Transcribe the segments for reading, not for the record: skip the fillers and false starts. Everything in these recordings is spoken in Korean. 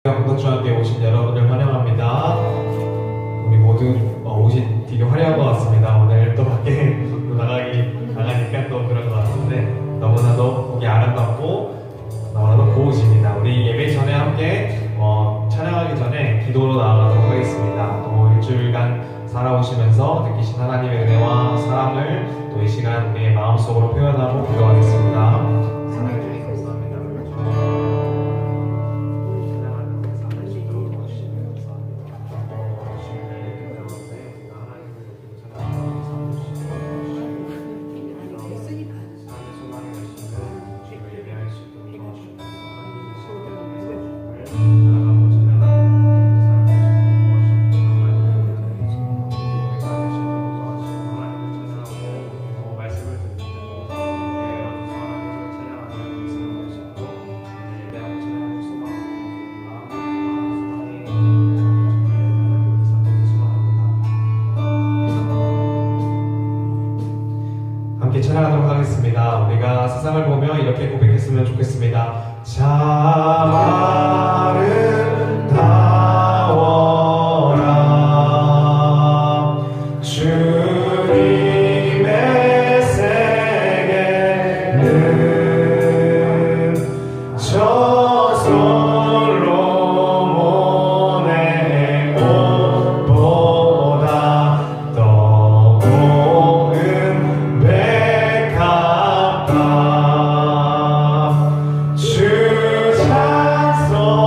건덕중학교에 오신 여러분을 환영합니다. 우리 모두 옷이 되게 화려한 것 같습니다. 오늘 또 밖에 나가니까 또 그런 것 같은데 너무나도 보기 아름답고 너무나도 고우십니다. 우리 예배 전에 함께 찬양하기 전에 기도로 나아가도록 하겠습니다. 또 일주일간 살아오시면서 느끼신 하나님의 은혜와 사랑을 또 이 시간 우리의 마음속으로 표현하고 기도하겠습니다. 사랑해 주셔서 감사합니다. 함께 찬양하도록 하겠습니다. 우리가 세상을 보며 이렇게 고백했으면 좋겠습니다. 참 아름다워라 주님의 세계는 저 솔로몬의 옷보다 더 고운 백합화 주 찬송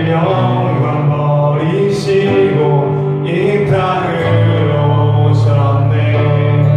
영광 버리시고 이 땅을 오셨네.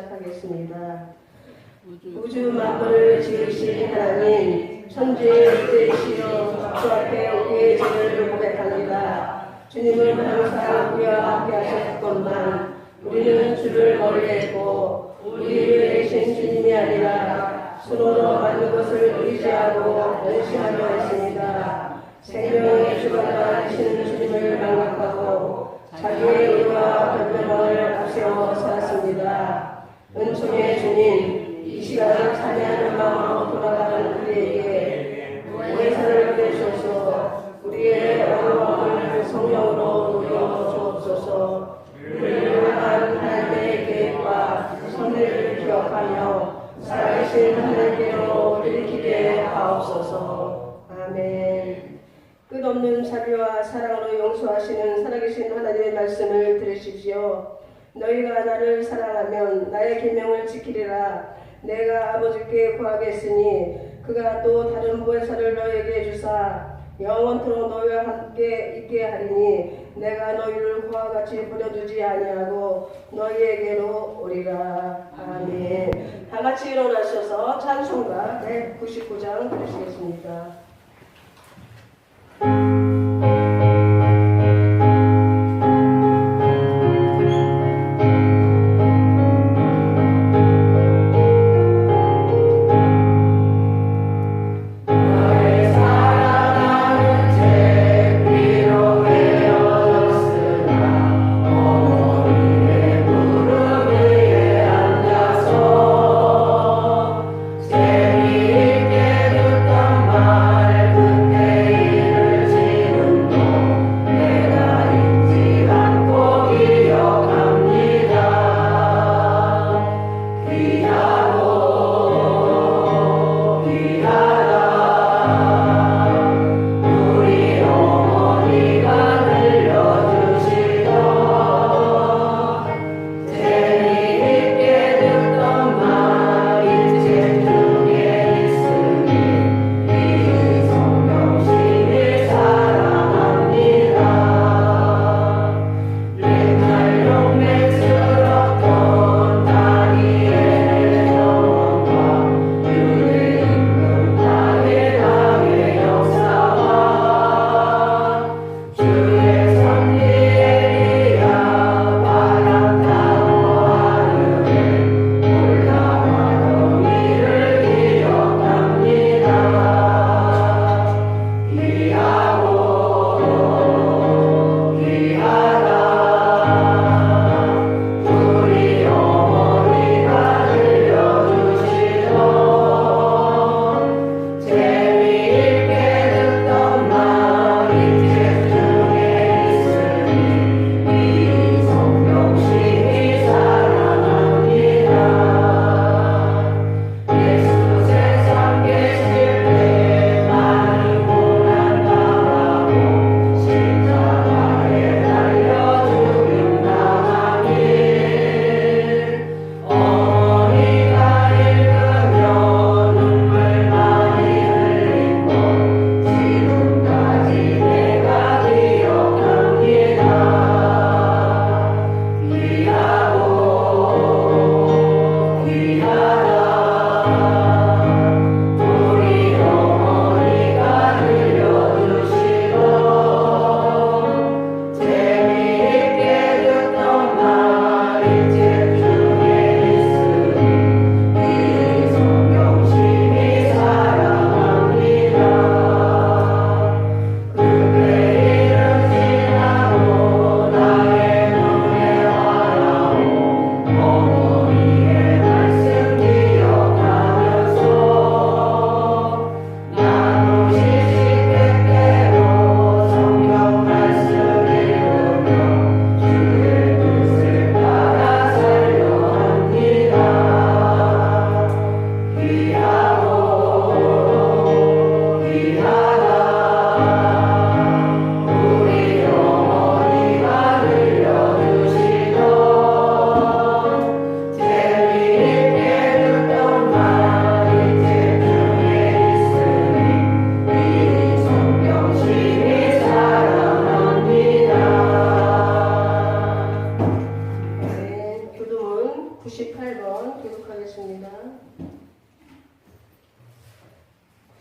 시작하겠습니다. 우주 만물을 지으신 하나님, 천지의 주대이시여 주 앞에 우리의 죄를 고백합니다. 주님은 항상 우리와 함께 하셨건만 우리는 주를 멀리했고 우리를 내신 주님이 아니라 스스로 많은 것을 의지하고 원심하려 했습니다. 생명의 주가 되시는 주님을 망각하고 자기의 의와 변명을 앞세워 살았습니다. 은총의 주님, 이 시간 찬양하는 마음으로 돌아가는 우리에게 모해사를 내주셔서 우리의 어려움을 성령으로 누려 주옵소서. 우리를 향한 하나님의 계획과 섭리를 기억하며 살아계신 하나님께로 일으키게 하옵소서. 아멘. 끝없는 자비와 사랑으로 용서하시는 살아계신 하나님의 말씀을 들으십시오. 너희가 나를 사랑하면 나의 계명을 지키리라. 내가 아버지께 구하겠으니 그가 또 다른 보혜사를 너희에게 주사 영원토록 너희와 함께 있게 하리니 내가 너희를 그와 같이 버려두지 아니하고 너희에게로 오리라. 아멘. 다 같이 일어나셔서 찬송가 199장 부르시겠습니다. 재미있게 듣던 말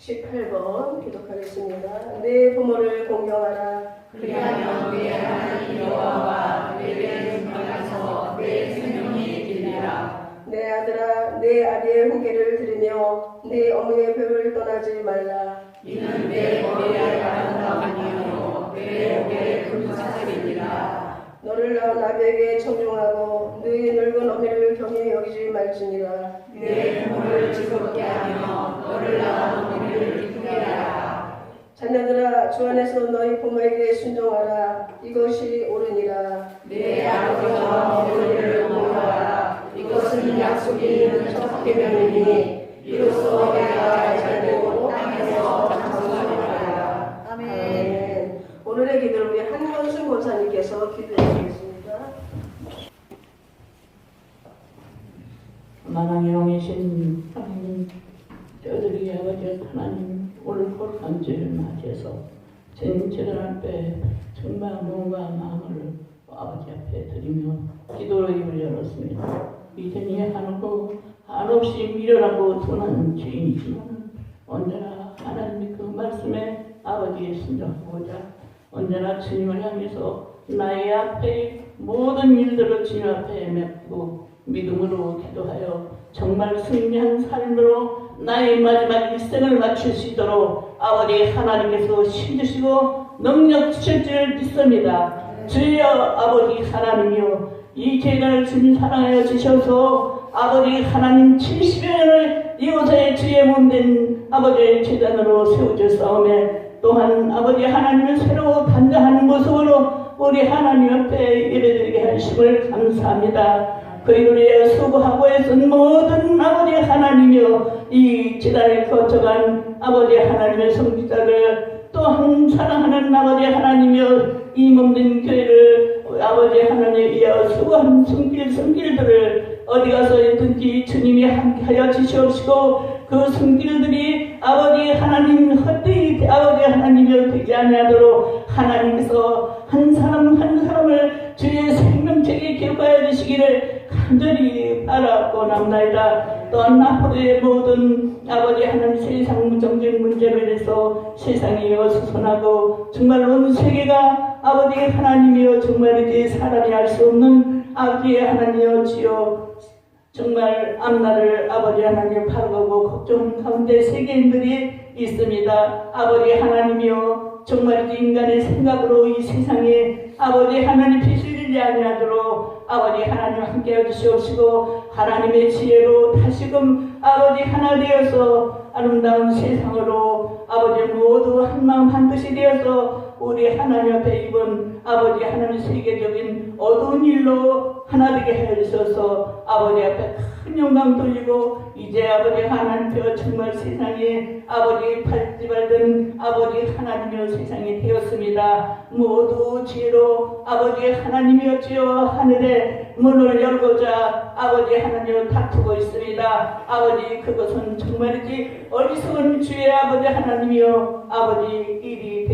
18번 기독하겠습니다. 내 부모를 공경하라. 그리하면 내 하나님 여호와가 내게 등장하셔 내 생명이 길리라. 내 아들아, 내 아비의 후계를 들으며 내 어머니의 벽을 떠나지 말라. 이는 내 머리에 아름다움이요 내 목에 금사슬이니라. 너를 낳은 아비에게 청중하고 너희 늙은 어미를 경히 여기지 말지니라. 내 부모를 즐겁게 하며 너를 낳은 어미를 기쁘게 하라. 자녀들아, 주 안에서 너희 부모에게 순종하라. 이것이 옳으니라. 내 아버지와 어머니를 공경하라. 이것은 약속이 있는 첫 계명이니 이로써 내가 잘되고 땅에서 장수하리라. 아멘. 오늘의 기도를 우리 한건순 권사님께서 기도해 주시겠습니다. 만왕의 왕이신 하나님, 저희들이 아버지 하나님 오늘 홀간주를 맞이해서 진실을 앞에 정말 몸과 마음을 아버지 앞에 드리며 기도로 입을 열었습니다. 이전에 하고 한없이 미련하고 둔한 죄인이지만 언제나 하나님의 그 말씀에 아버지의 순종하고자 언제나 주님을 향해서 나의 앞에 모든 일들을 주님 앞에 맺고 믿음으로 기도하여 정말 승리한 삶으로 나의 마지막 일생을 마칠 수 있도록 아버지 하나님께서 힘주시고 능력 주실 줄 믿습니다. 주여 아버지 하나님이여, 이 재단을 주님 사랑하여 주셔서 아버지 하나님 70여 년을 이곳에 주의 몸된 아버지의 재단으로 세워주사오매 또한 아버지 하나님을 새로 단장하는 모습으로 우리 하나님 앞에 예배드리게 하심을 감사합니다. 그 일을 위해 수고하고 애쓴 모든 아버지 하나님이여, 이 지단을 거쳐간 아버지 하나님의 성지자를 또한 사랑하는 아버지 하나님이여, 이 몸된 교회를 아버지 하나님에 이어 수고한 성길들을 어디 가서 있든지 주님이 함께하여 주시옵시고 그 성길들이 아버지 하나님 헛되이 아버지 하나님이여 되지 아니하도록 하나님께서 한 사람 한 사람을 주의 생명책에 기록하여 주시기를 간절히 바라고납나이다. 또한 앞으로의 모든 아버지 하나님 세상 무정적 문제로 인해서 세상이 어수선하고 정말 온 세계가 아버지 하나님이여 정말 이제 사람이 알 수 없는 아버지 하나님이여 주여 정말 앞날을 아버지 하나님 바라보고 걱정 가운데 세계인들이 있습니다. 아버지 하나님이여 정말 인간의 생각으로 이 세상에 아버지 하나님 빛을 잃지 아니하도록 아버지 하나님 함께해 주시옵시고 하나님의 지혜로 다시금 아버지 하나 되어서 아름다운 세상으로 아버지 모두 한마음 한뜻이 되어서 우리 하나님 앞에 이번 아버지 하나님 세계적인 어두운 일로 하나 되게 하여 주셔서 아버지 앞에 큰 영광 돌리고 이제 아버지 하나님께서 정말 세상에 아버지 발찌발든 아버지 하나님이여 세상이 되었습니다. 모두 지혜로 아버지 하나님이었지요 하늘에 문을 열고자 아버지 하나님을 다투고 있습니다. 아버지 그것은 정말이지 어리석은 주의 아버지 하나님이여 아버지 일이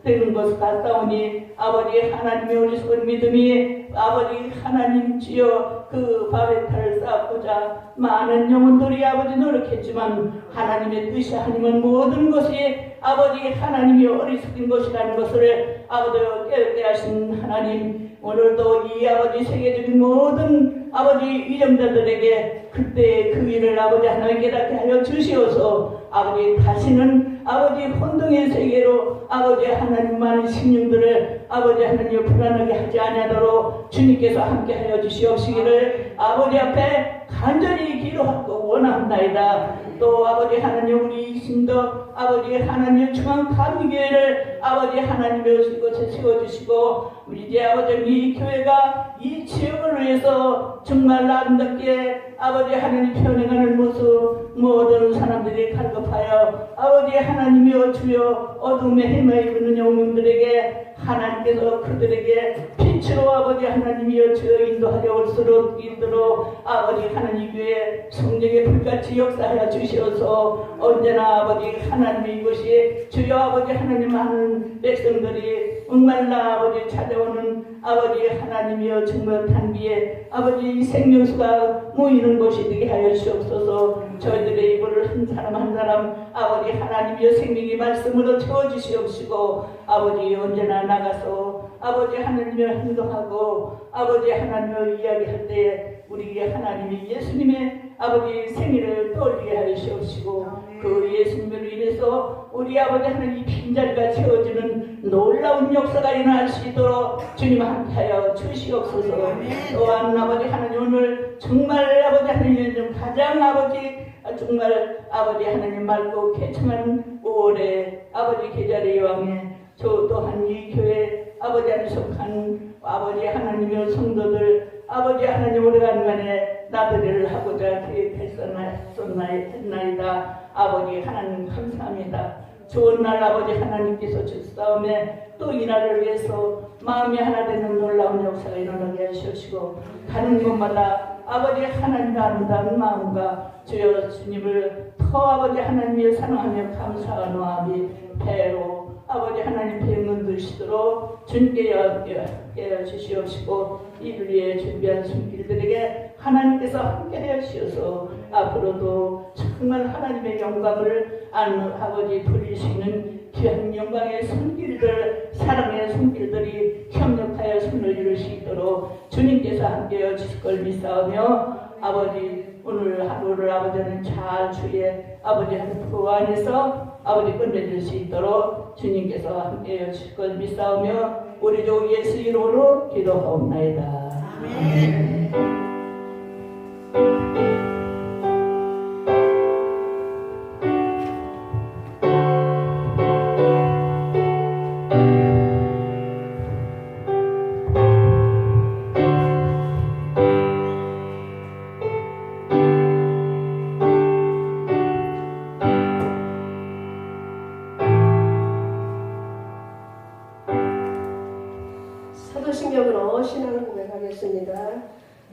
되는 것을 같사오니 아버지 하나님의 어리석은 믿음이 아버지 하나님 주여 그 바베타를 쌓고자 많은 영혼들이 아버지 노력했지만 하나님의 뜻이 아니면 모든 것이 아버지 하나님이 어리석은 것이라는 것을 아버지 깨닫게 하신 하나님 오늘도 이 아버지 세계적인 모든 아버지 위정자들에게 그때 그 일을 아버지 하나님 깨닫게 하여 주시어서 아버지 다시는 아버지 혼동의 세계로 아버지 하나님 많은 심령들을 아버지 하나님 불안하게 하지 아니하도록 주님께서 함께 하여 주시옵시기를 아버지 앞에 간절히 기도하고 원합나이다. 또 아버지 하나님 우리 신도 아버지 하나님 중앙감리교회를 아버지 하나님의 이곳에 세워주시고 우리 이제 아버지 이 교회가 이 지역을 위해서 정말 아름답게 아버지 하나님 편행하는 모습 모든 사람들이 갈급하여 아버지 하나님이여 주여 어둠의 해마에 있는 영웅들에게 하나님께서 그들에게 빛으로 아버지 하나님이여 주여 인도하여 올 수 있도록 아버지 하나님 교회 성령의 불같이 역사하여 주시어서 언제나 아버지 하나님의 이곳이 주여 아버지 하나님 많은 백성들이 목말라 아버지 찾아오는 아버지 하나님이여 정말 단기에 아버지 생명수가 모이는 곳이 되게 하여 주옵소서. 저희들의 입을 한 사람 한 사람 아버지 하나님의 생명의 말씀으로 채워주시옵시고 아버지 언제나 나가서 아버지 하나님을 행동하고 아버지 하나님을 이야기할 때 우리 하나님이 예수님의 아버지 생일을 떠올리게 하시옵시고 그 예수님을 인해서 우리 아버지 하나님 빈자리가 채워지는 놀라운 역사가 일어날 수 있도록 주님 함께하여 주시옵소서. 또한 아버지 하나님 오늘 정말 아버지 하나님 좀 가장 아버지 정말 아버지 하나님 맑고 쾌청한 5월의 아버지 계절의 여왕에 저 또한 이 교회 아버지 안에 속한 아버지 하나님의 성도들 아버지 하나님 오래간만에 나들이를 하고자 계획했었나이다. 아버지 하나님 감사합니다. 좋은 날 아버지 하나님께서 주사오매 또 이 날을 위해서 마음이 하나 되는 놀라운 역사가 일어나게 하시옵시고 가는 곳마다 아버지 하나님의 아름다운 마음과 주여 주님을 더 아버지 하나님을 사랑하며 감사하는 마음이 배로 아버지 하나님 병은 드시도록 주님께 여겨 주시옵시고 이를 위해 준비한 손길들에게 하나님께서 함께하여 주셔서 앞으로도 정말 하나님의 영광을 아버지 돌릴 수 있는 귀한 영광의 손길들 사랑의 손길들이 협력하여 손을 이룰 수 있도록 주님께서 함께하여 주실 걸 믿사오며 아버지 오늘 하루를 아버지는 잘 주의 아버지 그 안에서 아버지 끝내줄 수 있도록 주님께서 함께하여 주실 걸 믿사오며 우리 주 예수 이름으로 기도하옵나이다. 아멘. 사도신경으로 신앙 고백하겠습니다.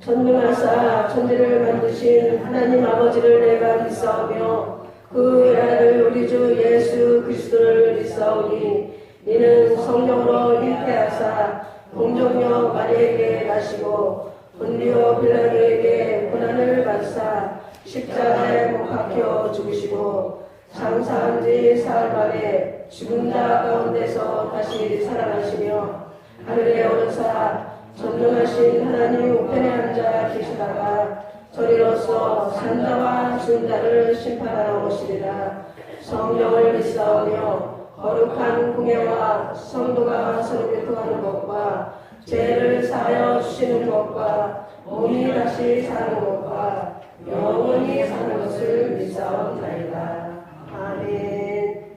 전능하사 천지를 만드신 하나님 아버지를 내가 믿사오며 그 아들 우리 주 예수 그리스도를 믿사오니 이는 성령으로 잉태하사 동정녀 마리에게 나시고 본디오 빌라도에게 고난을 받사 십자가에 못 박혀 죽으시고 장사한 지 사흘 만에 죽은 자 가운데서 다시 살아나시며 하늘에 오르사 전능하신 하나님 우편에 앉아 계시다가 저리로서 산자와 죽은 자를 심판하러 오시리라. 성령을 믿사오며 거룩한 공예와 성도가 서로 교통하는 것과 죄를 사하여 주시는 것과 몸이 다시 사는 것과 영원히 사는 것을 믿사옵나이다. 아멘.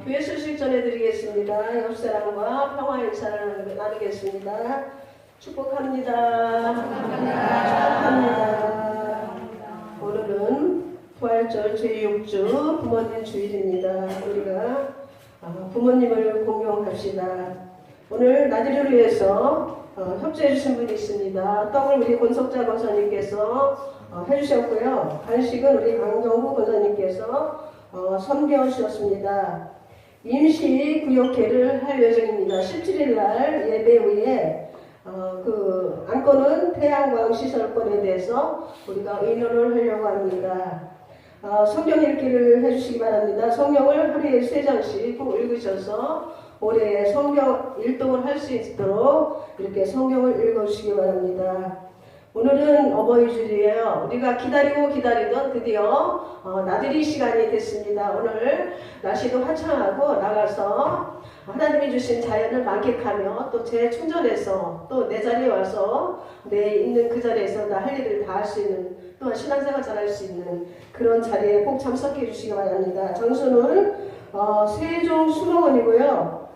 교회 소식 전해드리겠습니다. 옆 사람과 평화 인사를 나누겠습니다. 축복합니다. 축복합니다. 오늘은 부활절 제6주 부모님 주일입니다. 우리가 부모님을 공경합시다. 오늘 나들이를 위해서 협조해 주신 분이 있습니다. 떡을 우리 권석자 권사님께서 해주셨고요. 간식은 우리 강정구 권사님께서 섬겨 주셨습니다. 임시 구역회를 할 예정입니다. 17일 날 예배 후에 그 안건은 태양광 시설권에 대해서 우리가 의논을 하려고 합니다. 성경 읽기를 해주시기 바랍니다. 성경을 하루에 3장씩 꼭 읽으셔서 올해 성경 일독을 할 수 있도록 이렇게 성경을 읽어주시기 바랍니다. 오늘은 어버이주일이에요. 우리가 기다리고 기다리던 드디어 나들이 시간이 됐습니다. 오늘 날씨도 화창하고 나가서 하나님이 주신 자연을 만끽하며 또 재충전해서 또 내 자리에 와서 내 있는 그 자리에서 나 할 일을 다 할 수 있는 또한 신앙생활 잘할 수 있는 그런 자리에 꼭 참석해 주시기 바랍니다. 장소는 세종수목원이고요.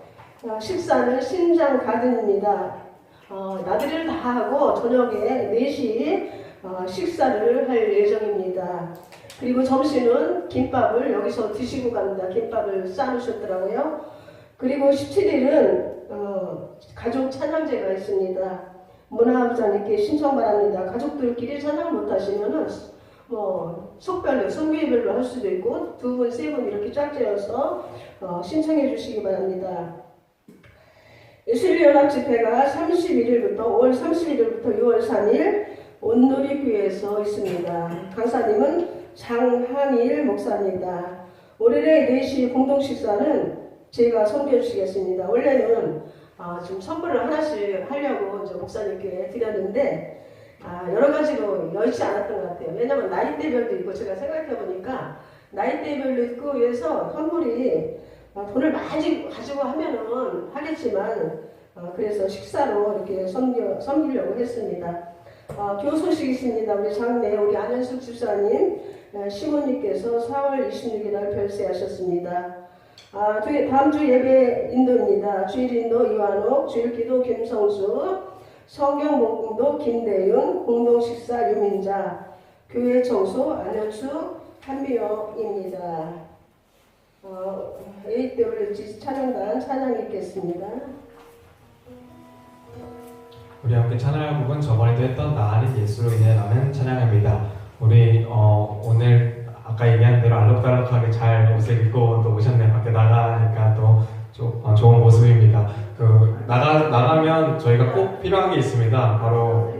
식사는 신장 가든입니다. 나들이를 다 하고 저녁에 4시 식사를 할 예정입니다. 그리고 점심은 김밥을 여기서 드시고 갑니다. 김밥을 싸놓으셨더라고요. 그리고 17일은 가족 찬양제가 있습니다. 문화부장님께 신청 바랍니다. 가족들끼리 찬양 못하시면은 속별로, 성교회별로 할 수도 있고 2분, 3분 이렇게 짝지어서 신청해 주시기 바랍니다. 예술연합집회가 31일부터 5월 31일부터 6월 3일 온누리교회에서 있습니다. 강사님은 장한일 목사입니다. 올해 4시 공동 식사는 제가 섬겨주시겠습니다. 원래는 지금 선물을 하나씩 하려고 이제 목사님께 드렸는데 여러 가지로 여의치 않았던 것 같아요. 왜냐면 나이대별도 있고 제가 생각해 보니까 나이대별도 있고 해서 선물이 돈을 많이 가지고 하면은 하겠지만 그래서 식사로 이렇게 섬기려고 했습니다. 교소식이십니다. 우리 장래 우리 안현숙 집사님 시모님께서 4월 26일 날 별세하셨습니다. 다음 주 예배 인도입니다. 주일 인도 이완옥, 주일 기도 김성수, 성경 목공도 김대윤, 공동 식사 유민자, 교회 청소 안현수 한미영입니다. AWG 찬양단 찬양 있겠습니다. 우리 함께 찬양할 곡은 저번에도 했던 나 아닌 예수로 인해 라는 찬양입니다. 우리 오늘 아까 얘기한 대로 알록달록하게 잘 옷을 입고 또 오셨네요. 밖에 나가니까 또 좋은 모습입니다. 나가면 저희가 꼭 필요한 게 있습니다. 바로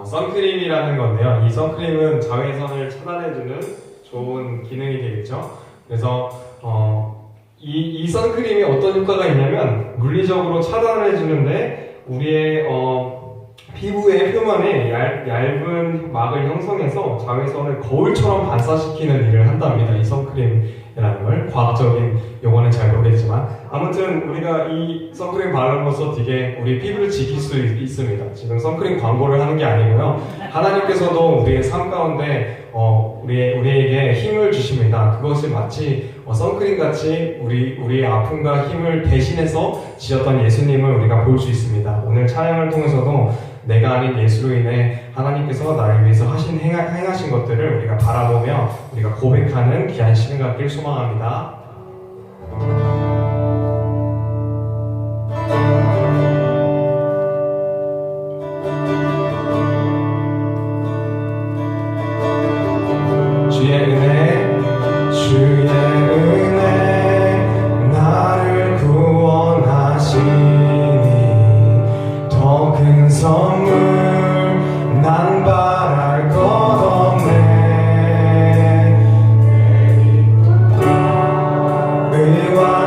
선크림이라는 건데요. 이 선크림은 자외선을 차단해주는 좋은 기능이 되겠죠. 그래서 이 선크림이 어떤 효과가 있냐면 물리적으로 차단을 해주는데 우리의 피부의 표면에 얇은 막을 형성해서 자외선을 거울처럼 반사시키는 일을 한답니다. 이 선크림이라는 걸 과학적인 용어는 잘 모르겠지만 아무튼 우리가 이 선크림 바르면서 되게 우리 피부를 지킬 수 있습니다. 지금 선크림 광고를 하는 게 아니고요. 하나님께서도 우리의 삶 가운데 우리에게 힘을 주십니다. 그것이 마치 선크림 같이 우리의 아픔과 힘을 대신해서 지었던 예수님을 우리가 볼 수 있습니다. 오늘 찬양을 통해서도 내가 아닌 예수로 인해 하나님께서 나를 위해서 행하신 것들을 우리가 바라보며 우리가 고백하는 귀한 시간 갖길 소망합니다. 주의 은혜 나를 구원하시니 더 큰 선물 난 바랄 것 없네. 의와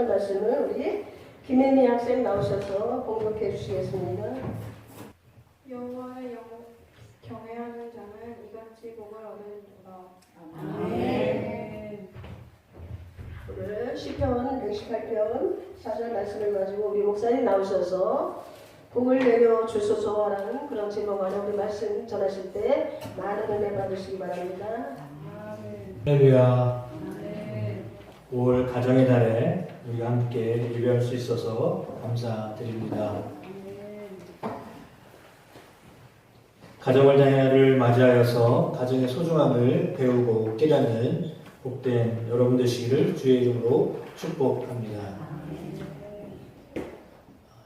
하는 말씀을 우리 김혜미 학생 나오셔서 공독해 주시겠습니다. 여호와의 경외하는 자는 이같이 복을 얻으리로다. 아멘. 오늘 시편 118편 4절 말씀을 가지고 우리 목사님 나오셔서 복을 내려 주소서라는 그런 제목 안에 우리 말씀 전하실 때 많은 은혜 받으시기 바랍니다. 할렐루야. 5월 가정의 달에 우리가 함께 예배할 수 있어서 감사드립니다. 가정의 달을 맞이하여서 가정의 소중함을 배우고 깨닫는 복된 여러분 되시기를 주의 이름으로 축복합니다.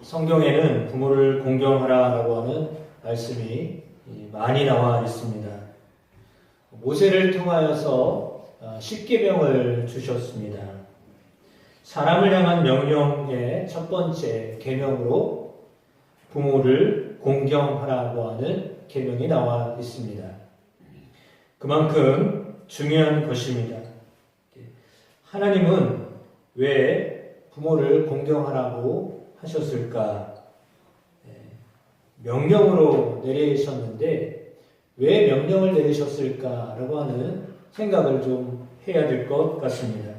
성경에는 부모를 공경하라라고 하는 말씀이 많이 나와 있습니다. 모세를 통하여서 십계명을 주셨습니다. 사람을 향한 명령의 첫 번째 계명으로 부모를 공경하라고 하는 계명이 나와 있습니다. 그만큼 중요한 것입니다. 하나님은 왜 부모를 공경하라고 하셨을까? 명령으로 내리셨는데 왜 명령을 내리셨을까라고 하는 생각을 좀 해야 될 것 같습니다.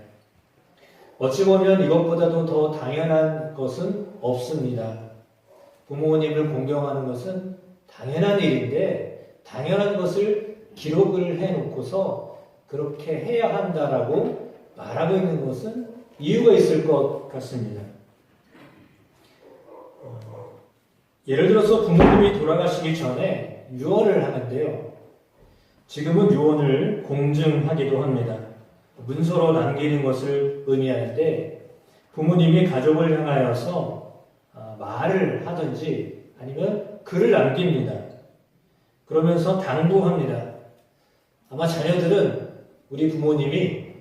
어찌 보면 이것보다도 더 당연한 것은 없습니다. 부모님을 공경하는 것은 당연한 일인데 당연한 것을 기록을 해놓고서 그렇게 해야 한다라고 말하고 있는 것은 이유가 있을 것 같습니다. 예를 들어서 부모님이 돌아가시기 전에 유언을 하는데요. 지금은 유언을 공증하기도 합니다. 문서로 남기는 것을 의미하는데 부모님이 가족을 향하여서 말을 하든지 아니면 글을 남깁니다. 그러면서 당부합니다. 아마 자녀들은 우리 부모님이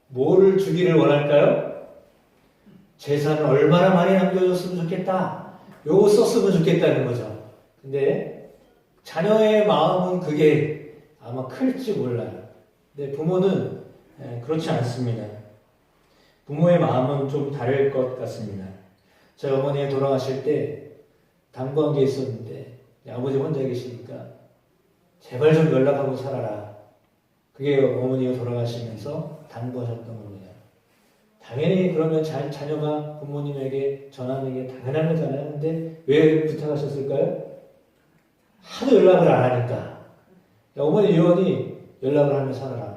뭐를 주기를 원할까요? 재산을 얼마나 많이 남겨줬으면 좋겠다. 요거 썼으면 좋겠다는 거죠. 근데 자녀의 마음은 그게 아마 클지 몰라요. 근데 부모는 그렇지 않습니다. 부모의 마음은 좀 다를 것 같습니다. 저희 어머니가 돌아가실 때 당부한 게 있었는데 아버지 혼자 계시니까 제발 좀 연락하고 살아라. 그게 어머니가 돌아가시면서 당부하셨던 겁니다. 당연히 그러면 자녀가 부모님에게 전하는 게 당연한 거잖아요. 근데 왜 부탁하셨을까요? 하도 연락을 안 하니까. 어머니 유언이 연락을 하며 살아라.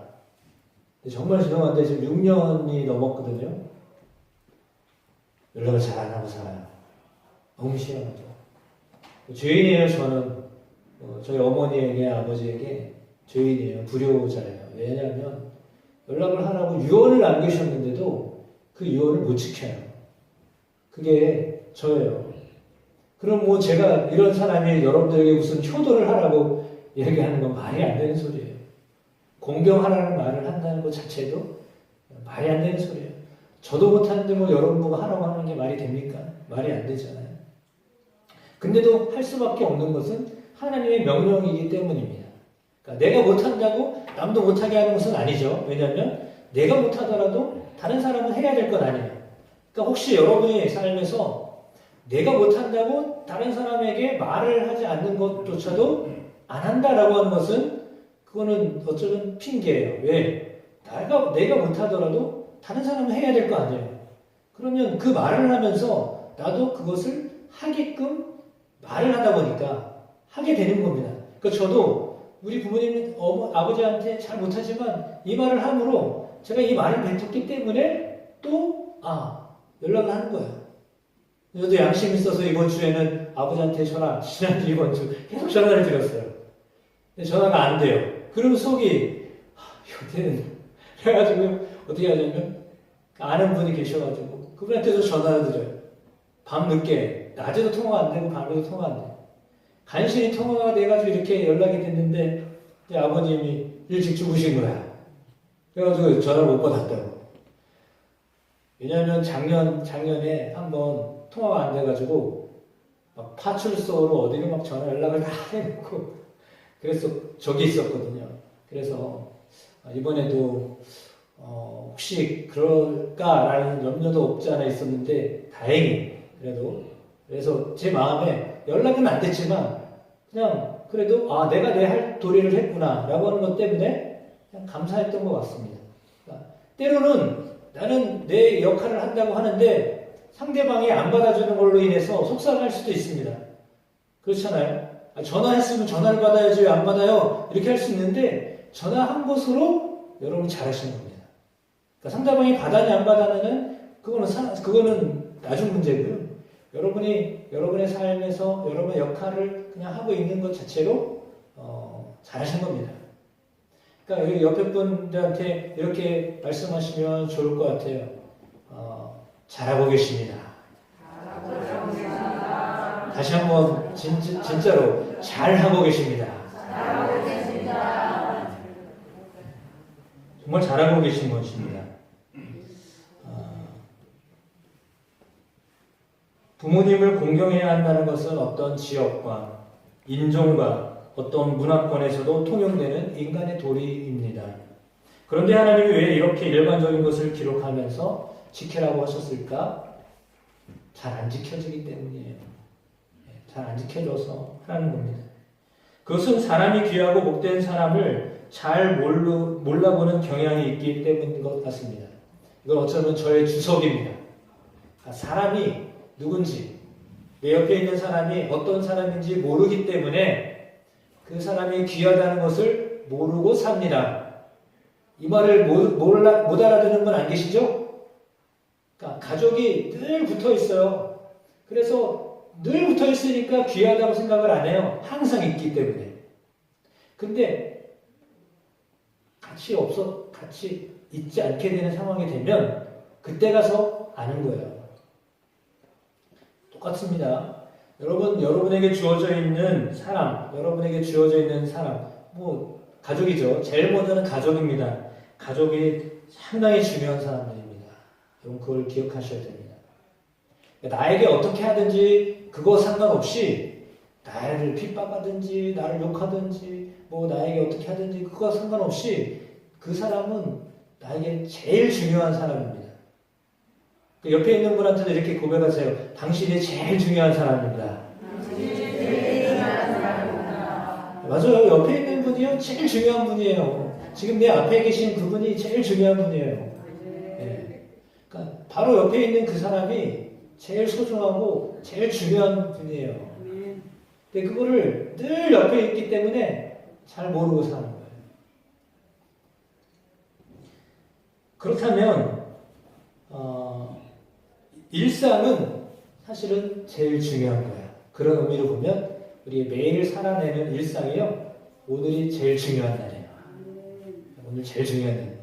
정말 죄송한데 지금 6년이 넘었거든요. 연락을 잘 안 하고 살아요. 너무 싫어하죠. 죄인이에요. 저는 저희 어머니에게 아버지에게 죄인이에요. 불효자예요. 왜냐하면 연락을 하라고 유언을 남기셨는데도 그 유언을 못 지켜요. 그게 저예요. 그럼 뭐 제가 이런 사람이 여러분들에게 무슨 효도를 하라고 얘기하는 건 말이 안 되는 소리예요. 공경하라는 말을 한다는 것 자체도 말이 안 되는 소리예요. 저도 못하는데 뭐 여러분 보고 하라고 하는 게 말이 됩니까? 말이 안 되잖아요. 근데도 할 수밖에 없는 것은 하나님의 명령이기 때문입니다. 그러니까 내가 못한다고 남도 못하게 하는 것은 아니죠. 왜냐하면 내가 못하더라도 다른 사람은 해야 될 건 아니에요. 그러니까 혹시 여러분의 삶에서 내가 못한다고 다른 사람에게 말을 하지 않는 것조차도 안 한다라고 하는 것은 그거는 어쩌면 핑계예요. 왜? 내가 못하더라도 다른 사람은 해야 될 거 아니에요. 그러면 그 말을 하면서 나도 그것을 하게끔 말을 하다 보니까 하게 되는 겁니다. 그러니까 저도 우리 부모님, 아버지한테 잘 못하지만 이 말을 함으로 제가 이 말을 뱉었기 때문에 또 연락을 하는 거예요. 저도 양심이 있어서 이번 주에는 아버지한테 지난주 이번 주 계속 전화를 드렸어요. 근데 전화가 안 돼요. 그럼 속이 이때는 그래가지고 어떻게 하냐면 아는 분이 계셔가지고 그분한테도 전화를 드려요. 밤늦게 낮에도 통화 안 되고 밤에도 통화 안 돼요. 간신히 통화가 돼가지고 이렇게 연락이 됐는데 이제 아버님이 일찍 죽으신 거야. 그래가지고 전화를 못 받았다고. 왜냐하면 작년에 한번 통화가 안 돼가지고 막 파출소로 어디로 막 전화 연락을 다 해놓고 그래서 저기 있었거든요. 그래서 이번에도 혹시 그럴까라는 염려도 없지 않아 있었는데 다행히 그래서 제 마음에 연락은 안 됐지만 그냥 그래도 내가 내 할 도리를 했구나라고 하는 것 때문에 그냥 감사했던 것 같습니다. 그러니까 때로는 나는 내 역할을 한다고 하는데 상대방이 안 받아주는 걸로 인해서 속상할 수도 있습니다. 그렇잖아요. 전화했으면 전화를 받아야지 왜 안 받아요? 이렇게 할 수 있는데 전화한 것으로 여러분이 잘하시는 겁니다. 그러니까 상대방이 받았냐 안 받았냐는 그거는 나중 문제고요. 여러분이 여러분의 삶에서 여러분의 역할을 그냥 하고 있는 것 자체로 잘하신 겁니다. 그러니까 옆에 분들한테 이렇게 말씀하시면 좋을 것 같아요. 잘하고 계십니다. 다시 한번 진짜로 잘하고 계십니다. 정말 잘하고 계신 것입니다. 부모님을 공경해야 한다는 것은 어떤 지역과 인종과 어떤 문화권에서도 통용되는 인간의 도리입니다. 그런데 하나님이 왜 이렇게 일반적인 것을 기록하면서 지키라고 하셨을까? 잘 안 지켜지기 때문이에요. 잘 안 지켜져서 하라는 겁니다. 그것은 사람이 귀하고 복된 사람을 잘 몰라보는 경향이 있기 때문인 것 같습니다. 이건 어쩌면 저의 주석입니다. 사람이 누군지, 내 옆에 있는 사람이 어떤 사람인지 모르기 때문에 그 사람이 귀하다는 것을 모르고 삽니다. 이 말을 못 알아듣는 분 안 계시죠? 그러니까 가족이 늘 붙어 있어요. 그래서 늘 붙어 있으니까 귀하다고 생각을 안 해요. 항상 있기 때문에. 근데 같이 있지 않게 되는 상황이 되면 그때 가서 아는 거예요. 똑같습니다. 여러분에게 주어져 있는 사람, 가족이죠. 제일 먼저는 가족입니다. 가족이 상당히 중요한 사람들입니다. 여러분 그걸 기억하셔야 됩니다. 나에게 어떻게 하든지 그거 상관없이 나를 핍박하든지 나를 욕하든지 나에게 어떻게 하든지 그거 상관없이 그 사람은 나에게 제일 중요한 사람입니다. 옆에 있는 분한테도 이렇게 고백하세요. 당신이 제일 중요한 사람입니다. 맞아요. 옆에 있는 분이요. 제일 중요한 분이에요. 지금 내 앞에 계신 그분이 제일 중요한 분이에요. 네. 그러니까 바로 옆에 있는 그 사람이 제일 소중하고 제일 중요한 분이에요. 근데 그거를 늘 옆에 있기 때문에 잘 모르고 사는 거예요. 그렇다면 일상은 사실은 제일 중요한 거예요. 그런 의미로 보면 우리 매일 살아내는 일상이요. 오늘이 제일 중요한 날이에요. 오늘 제일 중요한 날.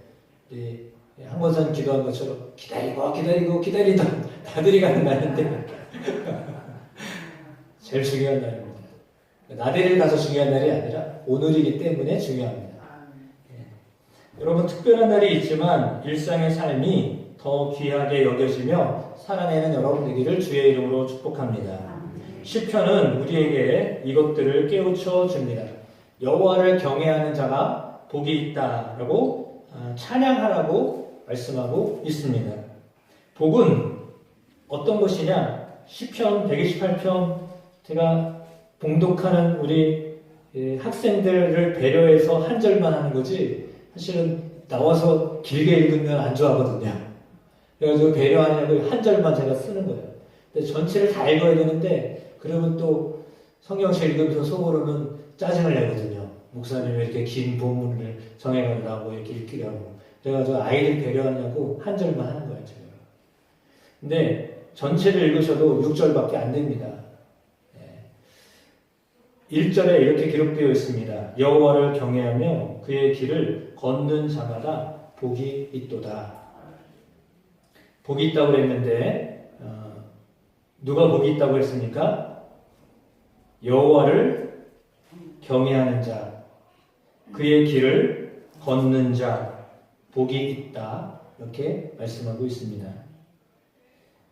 우리 한번선 기도한 것처럼 기다리다 나들이 가는 날인데 제일 중요한 날입니다. 나들이를 가서 중요한 날이 아니라 오늘이기 때문에 중요합니다. 여러분 특별한 날이 있지만 일상의 삶이 더 귀하게 여겨지며 살아내는 여러분 되기를 주의 이름으로 축복합니다. 시편은 우리에게 이것들을 깨우쳐 줍니다. 여호와를 경외하는 자가 복이 있다라고 찬양하라고 말씀하고 있습니다. 복은 어떤 것이냐? 시편 128편 제가 봉독하는 우리 학생들을 배려해서 한 절만 하는 거지 사실은 나와서 길게 읽으면 안 좋아하거든요. 그래가지고 배려하냐고 한 절만 제가 쓰는 거예요. 근데 전체를 다 읽어야 되는데 그러면 또 성경책 읽으면서 속으로는 짜증을 내거든요. 목사님이 이렇게 긴 본문을 정해가지고 이렇게 읽기라고. 그래가지고 아이들 배려하냐고 한 절만 하는 거예요, 제가. 근데 전체를 읽으셔도 6절밖에 안 됩니다. 1절에 이렇게 기록되어 있습니다. 여호와를 경외하며 그의 길을 걷는 자마다 복이 있도다. 복이 있다고 그랬는데 누가 복이 있다고 했습니까? 여호와를 경외하는 자, 그의 길을 걷는 자, 복이 있다. 이렇게 말씀하고 있습니다.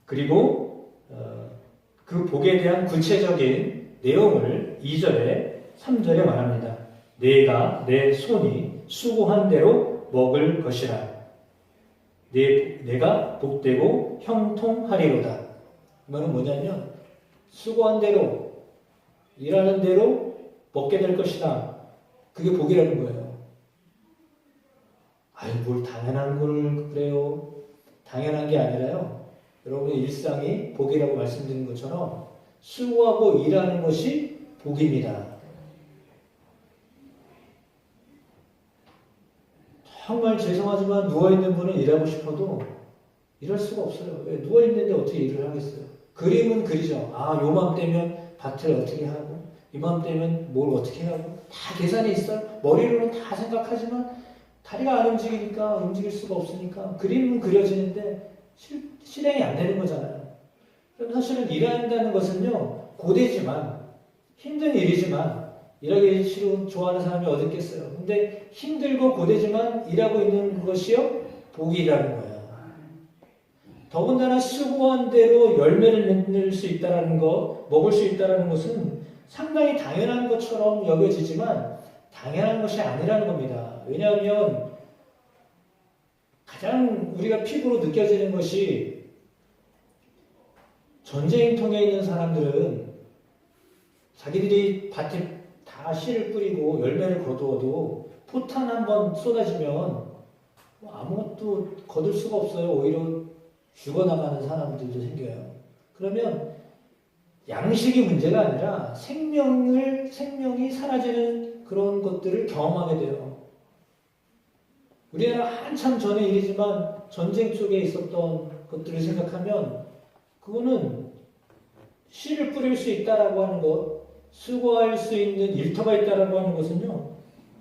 그리고 그 복에 대한 구체적인 내용을 2절에 3절에 말합니다. 내가 내 손이 수고한 대로 먹을 것이라. 내가 복되고 형통하리로다. 이 말은 뭐냐면 수고한 대로 일하는 대로 먹게 될 것이다. 그게 복이라는 거예요. 아유, 뭘 당연한 걸 그래요. 당연한 게 아니라요. 여러분의 일상이 복이라고 말씀드린 것처럼 수고하고 일하는 것이 복입니다. 정말 죄송하지만 누워있는 분은 일하고 싶어도 일할 수가 없어요. 왜? 누워있는데 어떻게 일을 하겠어요? 그림은 그리죠. 아, 요맘때면 밭을 어떻게 하고 이맘때면 뭘 어떻게 하고 다 계산이 있어요. 머리로는 다 생각하지만 다리가 안 움직이니까 움직일 수가 없으니까 그림은 그려지는데 실행이 안 되는 거잖아요. 그럼 사실은 일한다는 것은요, 고되지만 힘든 일이지만 일하기 싫은 좋아하는 사람이 어디 있겠어요. 근데 힘들고 고되지만 일하고 있는 그것이요, 복이라는 거예요. 더군다나 수고한 대로 열매를 맺을 수 있다는 것, 먹을 수 있다는 것은 상당히 당연한 것처럼 여겨지지만 당연한 것이 아니라는 겁니다. 왜냐하면 가장 우리가 피부로 느껴지는 것이 전쟁통에 있는 사람들은 자기들이 밭에 다 씨를 뿌리고 열매를 거두어도 포탄 한번 쏟아지면 아무것도 거둘 수가 없어요. 오히려 죽어나가는 사람들도 생겨요. 그러면 양식이 문제가 아니라 생명이 사라지는 그런 것들을 경험하게 돼요. 우리나라 한참 전의 일이지만 전쟁 쪽에 있었던 것들을 생각하면 그거는 씨를 뿌릴 수 있다라고 하는 것, 수고할 수 있는 일터가 있다라고 하는 것은요,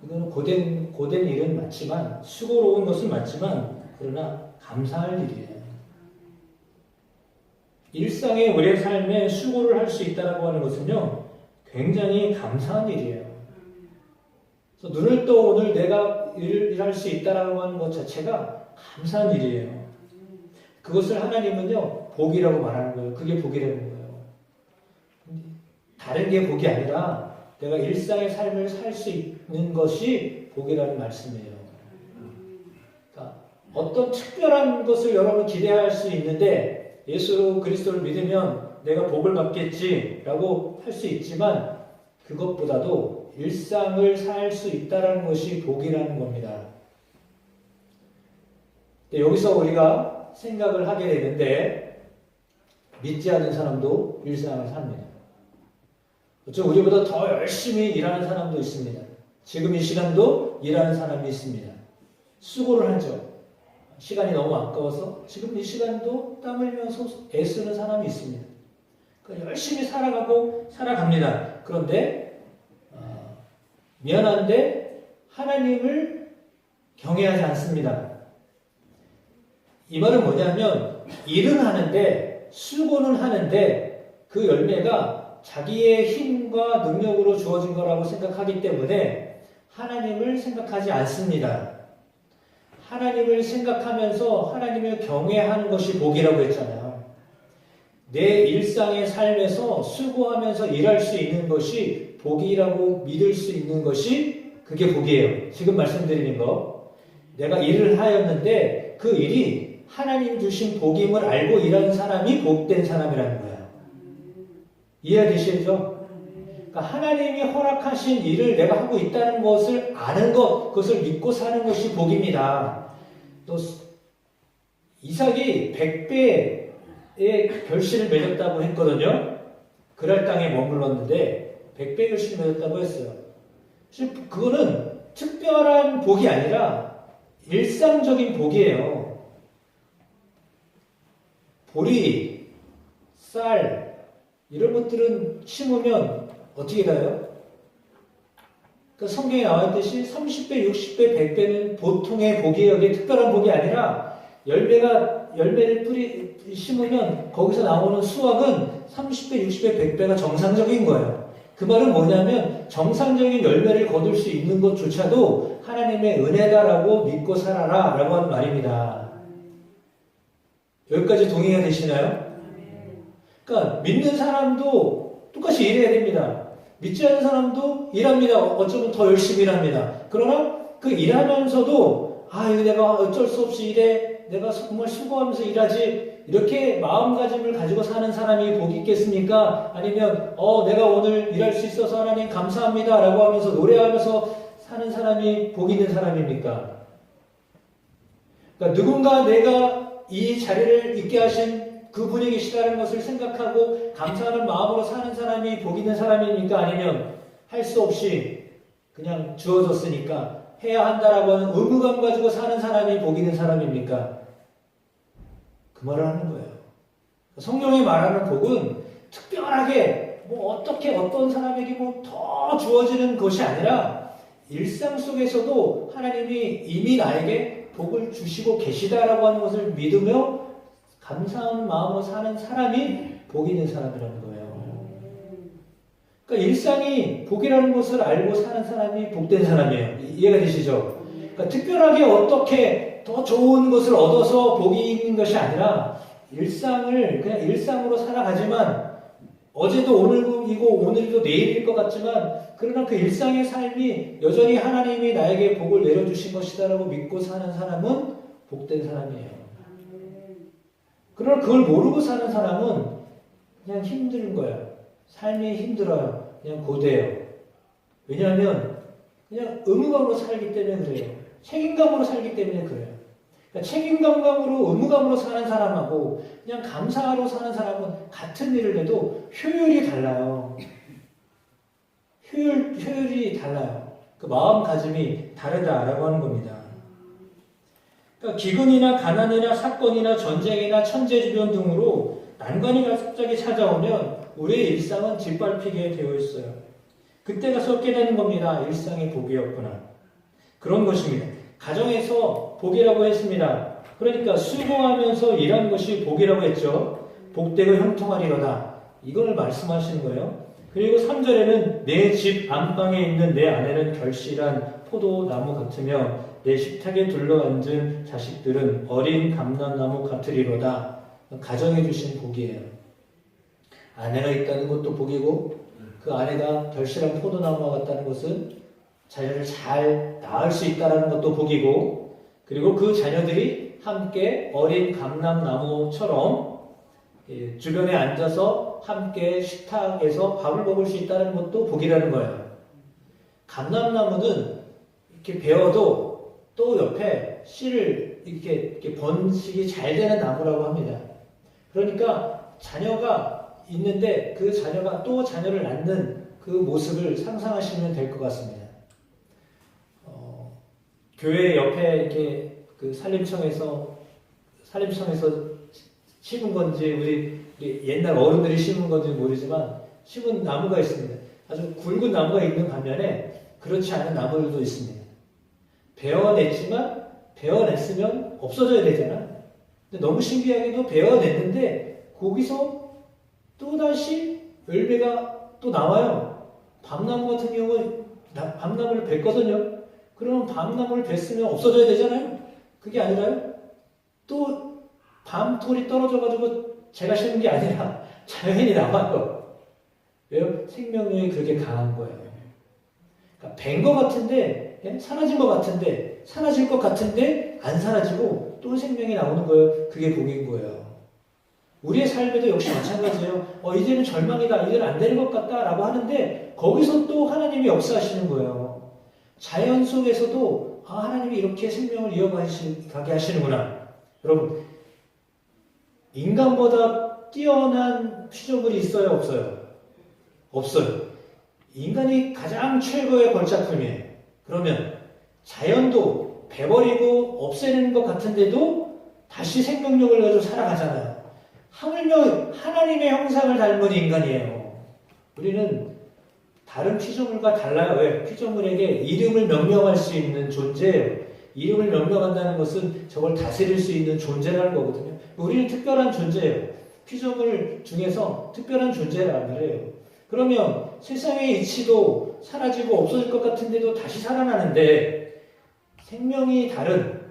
이거는 고된 일은 맞지만, 수고로운 것은 맞지만, 그러나 감사할 일이에요. 일상의 우리의 삶에 수고를 할 수 있다라고 하는 것은요, 굉장히 감사한 일이에요. 그래서 눈을 떠 오늘 내가 일할 수 있다라고 하는 것 자체가 감사한 일이에요. 그것을 하나님은요, 복이라고 말하는 거예요. 그게 복이라는 거예요. 다른 게 복이 아니라 내가 일상의 삶을 살 수 있는 것이 복이라는 말씀이에요. 그러니까 어떤 특별한 것을 여러분 기대할 수 있는데 예수 그리스도를 믿으면 내가 복을 받겠지라고 할 수 있지만 그것보다도 일상을 살 수 있다는 것이 복이라는 겁니다. 여기서 우리가 생각을 하게 되는데 믿지 않는 사람도 일상을 삽니다. 그렇죠? 우리보다 더 열심히 일하는 사람도 있습니다. 지금 이 시간도 일하는 사람이 있습니다. 수고를 하죠. 시간이 너무 아까워서 지금 이 시간도 땀 흘리면서 애쓰는 사람이 있습니다. 그러니까 열심히 살아갑니다. 그런데 미안한데 하나님을 경외하지 않습니다. 이 말은 뭐냐면 일은 하는데 수고는 하는데 그 열매가 자기의 힘과 능력으로 주어진 거라고 생각하기 때문에 하나님을 생각하지 않습니다. 하나님을 생각하면서 하나님을 경외하는 것이 복이라고 했잖아요. 내 일상의 삶에서 수고하면서 일할 수 있는 것이 복이라고 믿을 수 있는 것이 그게 복이에요. 지금 말씀드리는 거. 내가 일을 하였는데 그 일이 하나님 주신 복임을 알고 일하는 사람이 복된 사람이라는 거예요. 이해되시죠? 그러니까 하나님이 허락하신 일을 내가 하고 있다는 것을 아는 것, 그것을 믿고 사는 것이 복입니다. 또 이삭이 100배의 결실을 맺었다고 했거든요. 그랄 땅에 머물렀는데 100배 결실을 맺었다고 했어요. 그거는 특별한 복이 아니라 일상적인 복이에요. 보리, 쌀 이런 것들은 심으면 어떻게 나요? 그러니까 성경에 나와 있듯이 30배, 60배, 100배는 보통의 복이에요. 이게 특별한 복이 아니라 열매를 심으면 거기서 나오는 수확은 30배, 60배, 100배가 정상적인 거예요. 그 말은 뭐냐면 정상적인 열매를 거둘 수 있는 것조차도 하나님의 은혜다라고 믿고 살아라 라고 하는 말입니다. 여기까지 동의가 되시나요? 그러니까 믿는 사람도 똑같이 일해야 됩니다. 믿지 않는 사람도 일합니다. 어쩌면 더 열심히 일합니다. 그러나 그 일하면서도 이거 내가 어쩔 수 없이 일해. 내가 정말 수고하면서 일하지 이렇게 마음가짐을 가지고 사는 사람이 복이 있겠습니까? 아니면 내가 오늘 일할 수 있어서 하나님 감사합니다 라고 하면서 노래하면서 사는 사람이 복 있는 사람입니까? 그러니까 누군가 내가 이 자리를 있게 하신 그분이 계시다는 것을 생각하고 감사하는 마음으로 사는 사람이 복 있는 사람입니까? 아니면 할 수 없이 그냥 주어졌으니까 해야 한다라고 하는 의무감 가지고 사는 사람이 복 있는 사람입니까? 그 말을 하는 거예요. 성령이 말하는 복은 특별하게 어떻게 어떤 사람에게 더 주어지는 것이 아니라 일상 속에서도 하나님이 이미 나에게 복을 주시고 계시다라고 하는 것을 믿으며 감사한 마음으로 사는 사람이 복 있는 사람이라는 거예요. 그러니까 일상이 복이라는 것을 알고 사는 사람이 복된 사람이에요. 이해가 되시죠? 그러니까 특별하게 어떻게 더 좋은 것을 얻어서 복이 있는 것이 아니라 일상을 그냥 일상으로 살아가지만 어제도 오늘이고 오늘도 내일일 것 같지만 그러나 그 일상의 삶이 여전히 하나님이 나에게 복을 내려주신 것이다라고 믿고 사는 사람은 복된 사람이에요. 그러나 그걸 모르고 사는 사람은 그냥 힘든 거예요. 삶이 힘들어요. 그냥 고대요. 왜냐하면 그냥 의무감으로 살기 때문에 그래요. 책임감으로 살기 때문에 그래요. 그러니까 책임감으로 의무감으로 사는 사람하고 그냥 감사로 사는 사람은 같은 일을 해도 효율이 달라요. 효율이 달라요. 그 마음가짐이 다르다라고 하는 겁니다. 그러니까 기근이나 가난이나 사건이나 전쟁이나 천재지변 등으로 난관이 갑자기 찾아오면 우리의 일상은 짓밟히게 되어 있어요. 그때 가서 깨닫는 겁니다. 일상의 복이었구나. 그런 것입니다. 가정에서 복이라고 했습니다. 그러니까 수고하면서 일한 것이 복이라고 했죠. 복되고 형통하리로다. 이걸 말씀하시는 거예요. 그리고 3절에는 내 집 안방에 있는 내 아내는 결실한 포도나무 같으며 내 식탁에 둘러앉은 자식들은 어린 감람나무 같으리로다. 가정해 주신 복이에요. 아내가 있다는 것도 복이고 그 아내가 결실한 포도나무와 같다는 것은 자녀를 잘 낳을 수 있다는 것도 복이고 그리고 그 자녀들이 함께 어린 감람나무처럼 주변에 앉아서 함께 식탁에서 밥을 먹을 수 있다는 것도 복이라는 거예요. 감람나무는 이렇게 베어도 또 옆에 씨를 이렇게 번식이 잘 되는 나무라고 합니다. 그러니까 자녀가 있는데 그 자녀가 또 자녀를 낳는 그 모습을 상상하시면 될 것 같습니다. 교회 옆에 이렇게 그 산림청에서 심은 건지 우리 옛날 어른들이 심은 건지 모르지만 심은 나무가 있습니다. 아주 굵은 나무가 있는 반면에 그렇지 않은 나무들도 있습니다. 베어냈으면 없어져야 되잖아. 근데 너무 신기하게도 베어냈는데 거기서 또다시 열매가 또 나와요. 밤나무 같은 경우는 밤나무를 뱄거든요. 그러면 밤나무를 뱄으면 없어져야 되잖아요. 그게 아니라요. 또 밤톨이 떨어져가지고 제가 심은 게 아니라 자연히 나와요. 왜요? 생명력이 그렇게 강한 거예요. 그러니까 벤 것 같은데 사라진 것 같은데 사라질 것 같은데 안 사라지고 또 생명이 나오는 거예요. 그게 복인 거예요. 우리의 삶에도 역시 마찬가지예요. 이제는 절망이다. 이제는 안 되는 것 같다. 라고 하는데 거기서 또 하나님이 역사하시는 거예요. 자연 속에서도 하나님이 이렇게 생명을 이어가게 하시는구나. 여러분 인간보다 뛰어난 피조물이 있어요? 없어요? 없어요. 인간이 가장 최고의 걸작품이에요. 그러면 자연도 베버리고 없애는 것 같은데도 다시 생명력을 가지고 살아가잖아요. 하물며 하나님의 형상을 닮은 인간이에요. 우리는 다른 피조물과 달라요. 왜? 피조물에게 이름을 명명할 수 있는 존재예요. 이름을 명명한다는 것은 저걸 다스릴 수 있는 존재라는 거거든요. 우리는 특별한 존재예요. 피조물 중에서 특별한 존재란 말이에요. 그러면 세상의 이치도 사라지고 없어질 것 같은데도 다시 살아나는데 생명이 다른,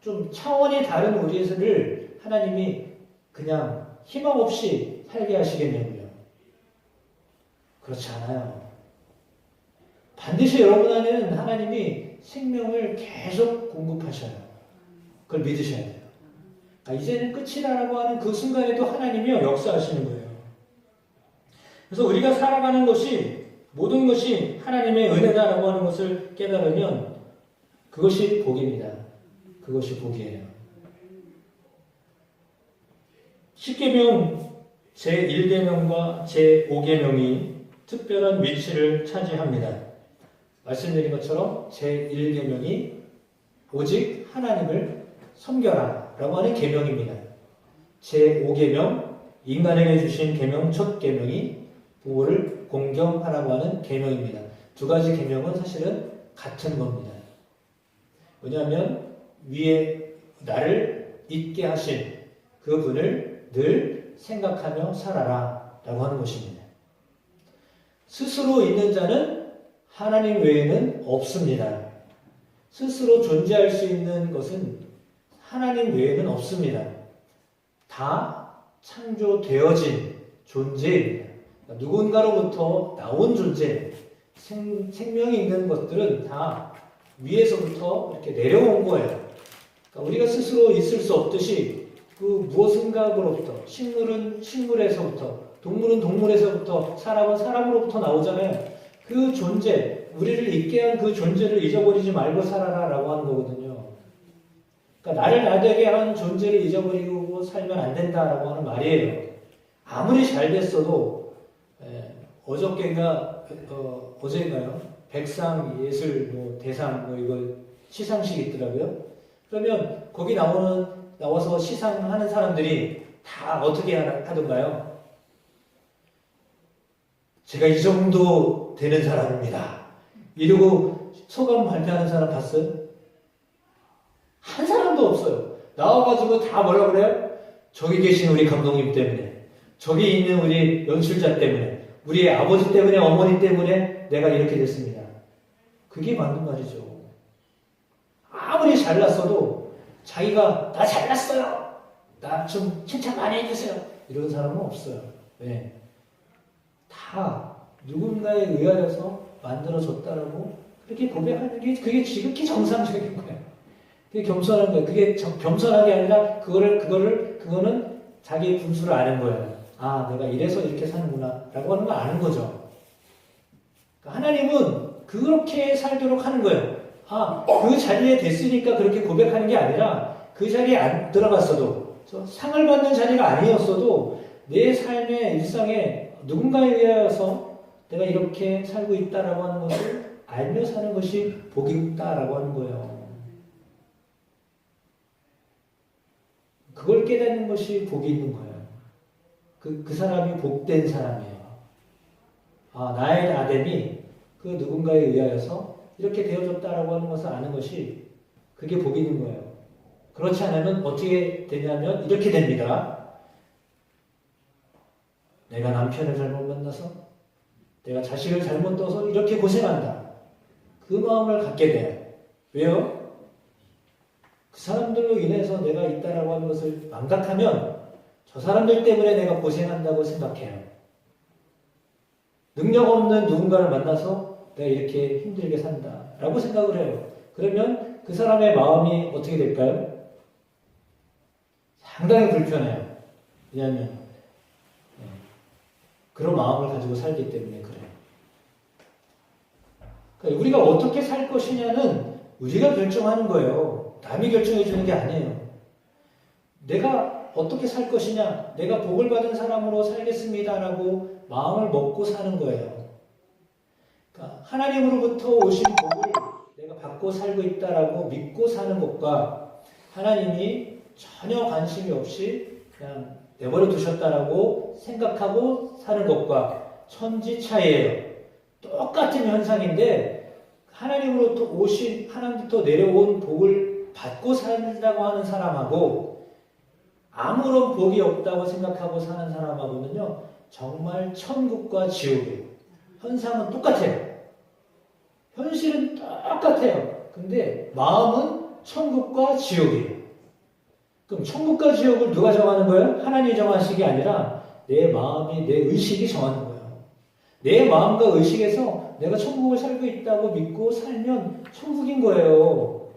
좀 차원이 다른 우리를 하나님이 그냥 희망 없이 살게 하시겠냐고요. 그렇지 않아요. 반드시 여러분 안에는 하나님이 생명을 계속 공급하셔요. 그걸 믿으셔야 돼요. 이제는 끝이다라고 하는 그 순간에도 하나님이 역사하시는 거예요. 그래서 우리가 살아가는 것이 모든 것이 하나님의 은혜다라고 하는 것을 깨달으면 그것이 복입니다. 그것이 복이에요. 십계명 제1계명과 제5계명이 특별한 위치를 차지합니다. 말씀드린 것처럼 제1계명이 오직 하나님을 섬겨라 라고 하는 계명입니다. 제5계명, 인간에게 주신 계명 첫 계명이 부모를 공경하라고 하는 계명입니다. 두 가지 계명은 사실은 같은 겁니다. 왜냐하면 위에 나를 있게 하신 그분을 늘 생각하며 살아라 라고 하는 것입니다. 스스로 있는 자는 하나님 외에는 없습니다. 스스로 존재할 수 있는 것은 하나님 외에는 없습니다. 다 창조되어진 존재입니다. 누군가로부터 나온 존재, 생명이 있는 것들은 다 위에서부터 이렇게 내려온 거예요. 그러니까 우리가 스스로 있을 수 없듯이 그 무엇인가로부터, 식물은 식물에서부터, 동물은 동물에서부터, 사람은 사람으로부터 나오잖아요. 그 존재, 우리를 있게 한 그 존재를 잊어버리지 말고 살아라 라고 하는 거거든요. 그러니까 나를 나되게 한 존재를 잊어버리고 살면 안 된다라고 하는 말이에요. 아무리 잘 됐어도 어제인가요? 백상 예술 대상 이거 시상식이 있더라고요. 그러면 거기 나와서 시상하는 사람들이 다 어떻게 하던가요? 제가 이 정도 되는 사람입니다. 이러고 소감 발표하는 사람 봤어요? 한 사람도 없어요. 나와가지고 다 뭐라 그래요? 저기 계신 우리 감독님 때문에, 저기 있는 우리 연출자 때문에, 우리의 아버지 때문에, 어머니 때문에 내가 이렇게 됐습니다. 그게 맞는 말이죠. 아무리 잘났어도 자기가 나 잘났어요, 나 좀 칭찬 많이 해주세요, 이런 사람은 없어요. 왜? 다 누군가에 의하여서 만들어졌다라고 그렇게 고백하는 게 그게 지극히 정상적인 거예요. 그게 겸손한 거예요. 그게 겸손한 게 아니라 그거는 자기의 분수를 아는 거예요. 아, 내가 이래서 이렇게 사는구나 라고 하는 거 아는 거죠. 그러니까 하나님은 그렇게 살도록 하는 거예요. 아, 그 자리에 됐으니까 그렇게 고백하는 게 아니라 그 자리에 안 들어갔어도, 상을 받는 자리가 아니었어도 내 삶의 일상에 누군가에 의하여서 내가 이렇게 살고 있다라고 하는 것을 알며 사는 것이 복이 있다라고 하는 거예요. 그걸 깨닫는 것이 복이 있는 거예요. 그 사람이 복된 사람이에요. 아, 나의 아담이 그 누군가에 의하여서 이렇게 되어졌다라고 하는 것을 아는 것이 그게 복이 있는 거예요. 그렇지 않으면 어떻게 되냐면 이렇게 됩니다. 내가 남편을 잘못 만나서, 내가 자식을 잘못 둬서 이렇게 고생한다. 그 마음을 갖게 돼요. 왜요? 그 사람들로 인해서 내가 있다라고 하는 것을 망각하면 저 사람들 때문에 내가 고생한다고 생각해요. 능력 없는 누군가를 만나서 내가 이렇게 힘들게 산다라고 생각을 해요. 그러면 그 사람의 마음이 어떻게 될까요? 상당히 불편해요. 왜냐하면 그런 마음을 가지고 살기 때문에 그래요. 그러니까 우리가 어떻게 살 것이냐는 우리가 결정하는 거예요. 남이 결정해 주는 게 아니에요. 내가 어떻게 살 것이냐, 내가 복을 받은 사람으로 살겠습니다라고 마음을 먹고 사는 거예요. 그러니까 하나님으로부터 오신 복을 내가 받고 살고 있다라고 믿고 사는 것과 하나님이 전혀 관심이 없이 그냥 내버려 두셨다라고 생각하고 사는 것과 천지 차이예요. 똑같은 현상인데 하나님으로부터 오신, 하나님부터 내려온 복을 받고 산다고 하는 사람하고 아무런 복이 없다고 생각하고 사는 사람하고는요, 정말 천국과 지옥이에요. 현상은 똑같아요. 현실은 똑같아요. 근데 마음은 천국과 지옥이에요. 그럼 천국과 지옥을 누가 정하는 거예요? 하나님이 정하시는 게 아니라 내 마음이, 내 의식이 정하는 거예요. 내 마음과 의식에서 내가 천국을 살고 있다고 믿고 살면 천국인 거예요.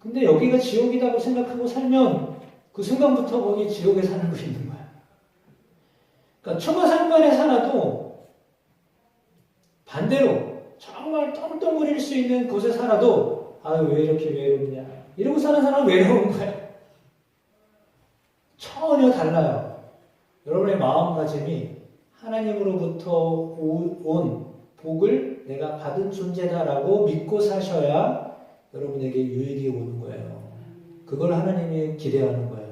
근데 여기가 지옥이라고 생각하고 살면 그 순간부터 거기 지옥에 살고 있는 거야. 그러니까 초가상간에 살아도 반대로 정말 떵떵거릴 수 있는 곳에 살아도 아유 왜 이렇게 외롭냐 이러고 사는 사람은 외로운 거야. 전혀 달라요. 여러분의 마음가짐이 하나님으로부터 온 복을 내가 받은 존재다라고 믿고 사셔야 여러분에게 유익이 오는 거예요. 그걸 하나님이 기대하는 거예요.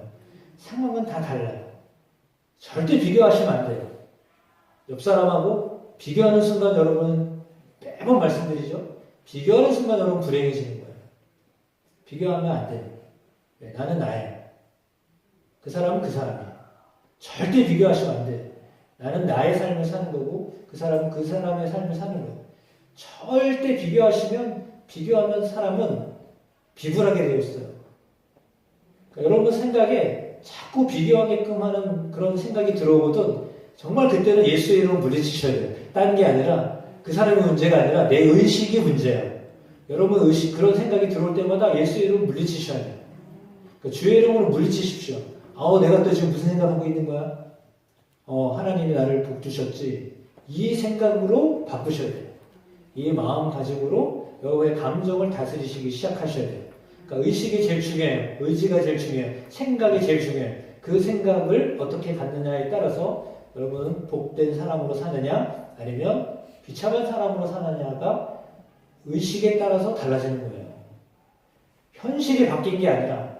상황은 다 달라요. 절대 비교하시면 안 돼요. 옆 사람하고 비교하는 순간 여러분 매번 말씀드리죠. 비교하는 순간 여러분 불행해지는 거예요. 비교하면 안 돼요. 네, 나는 나예요. 그 사람은 그 사람이에요. 절대 비교하시면 안 돼요. 나는 나의 삶을 사는 거고 그 사람은 그 사람의 삶을 사는 거예요. 절대 비교하면 사람은 비굴하게 되어 있어요. 그러니까 여러분 생각에 자꾸 비교하게끔 하는 그런 생각이 들어오거든 정말 그때는 예수의 이름을 물리치셔야 돼요. 딴 게 아니라 그 사람의 문제가 아니라 내 의식이 문제예요. 여러분 그런 생각이 들어올 때마다 예수의 이름을 물리치셔야 돼요. 그러니까 주의 이름으로 물리치십시오. 내가 또 지금 무슨 생각하고 있는 거야? 하나님이 나를 복 주셨지. 이 생각으로 바꾸셔야 돼요. 이 마음가짐으로 여러분의 감정을 다스리시기 시작하셔야 돼요. 그러니까 의식이 제일 중요해요. 의지가 제일 중요해요. 생각이 제일 중요해요. 그 생각을 어떻게 갖느냐에 따라서 여러분은 복된 사람으로 사느냐 아니면 비참한 사람으로 사느냐가 의식에 따라서 달라지는 거예요. 현실이 바뀐 게 아니라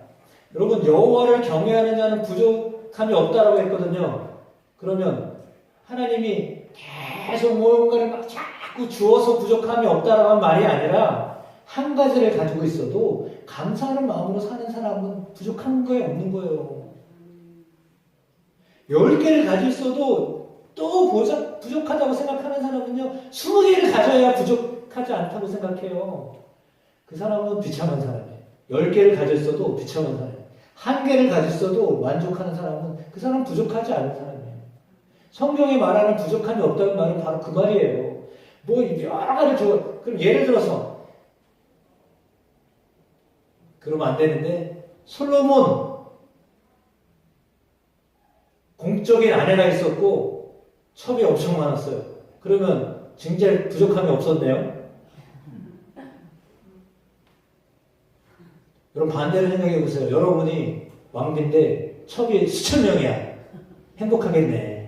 여러분 여호와를 경외하는 자는 부족함이 없다라고 했거든요. 그러면 하나님이 계속 뭔가를 막 자꾸 주어서 부족함이 없다라고 한 말이 아니라 한 가지를 가지고 있어도 감사하는 마음으로 사는 사람은 부족한 거에 없는 거예요. 10개를 가지고 있어도 또 부족하다고 생각하는 사람은요 20개를 가져야 부족하지 않다고 생각해요. 그 사람은 비참한 사람이에요. 10개를 가지고 있어도 비참한 사람이에요. 1개를 가지고 있어도 만족하는 사람은 그 사람은 부족하지 않은 사람이에요. 성경이 말하는 부족함이 없다는 말은 바로 그 말이에요. 여러 가지 그럼 예를 들어서 그러면 안 되는데 솔로몬 공적인 아내가 있었고 첩이 엄청 많았어요. 그러면 진짜 부족함이 없었네요. 여러분 반대로 생각해 보세요. 여러분이 왕비인데 첩이 수천 명이야. 행복하겠네.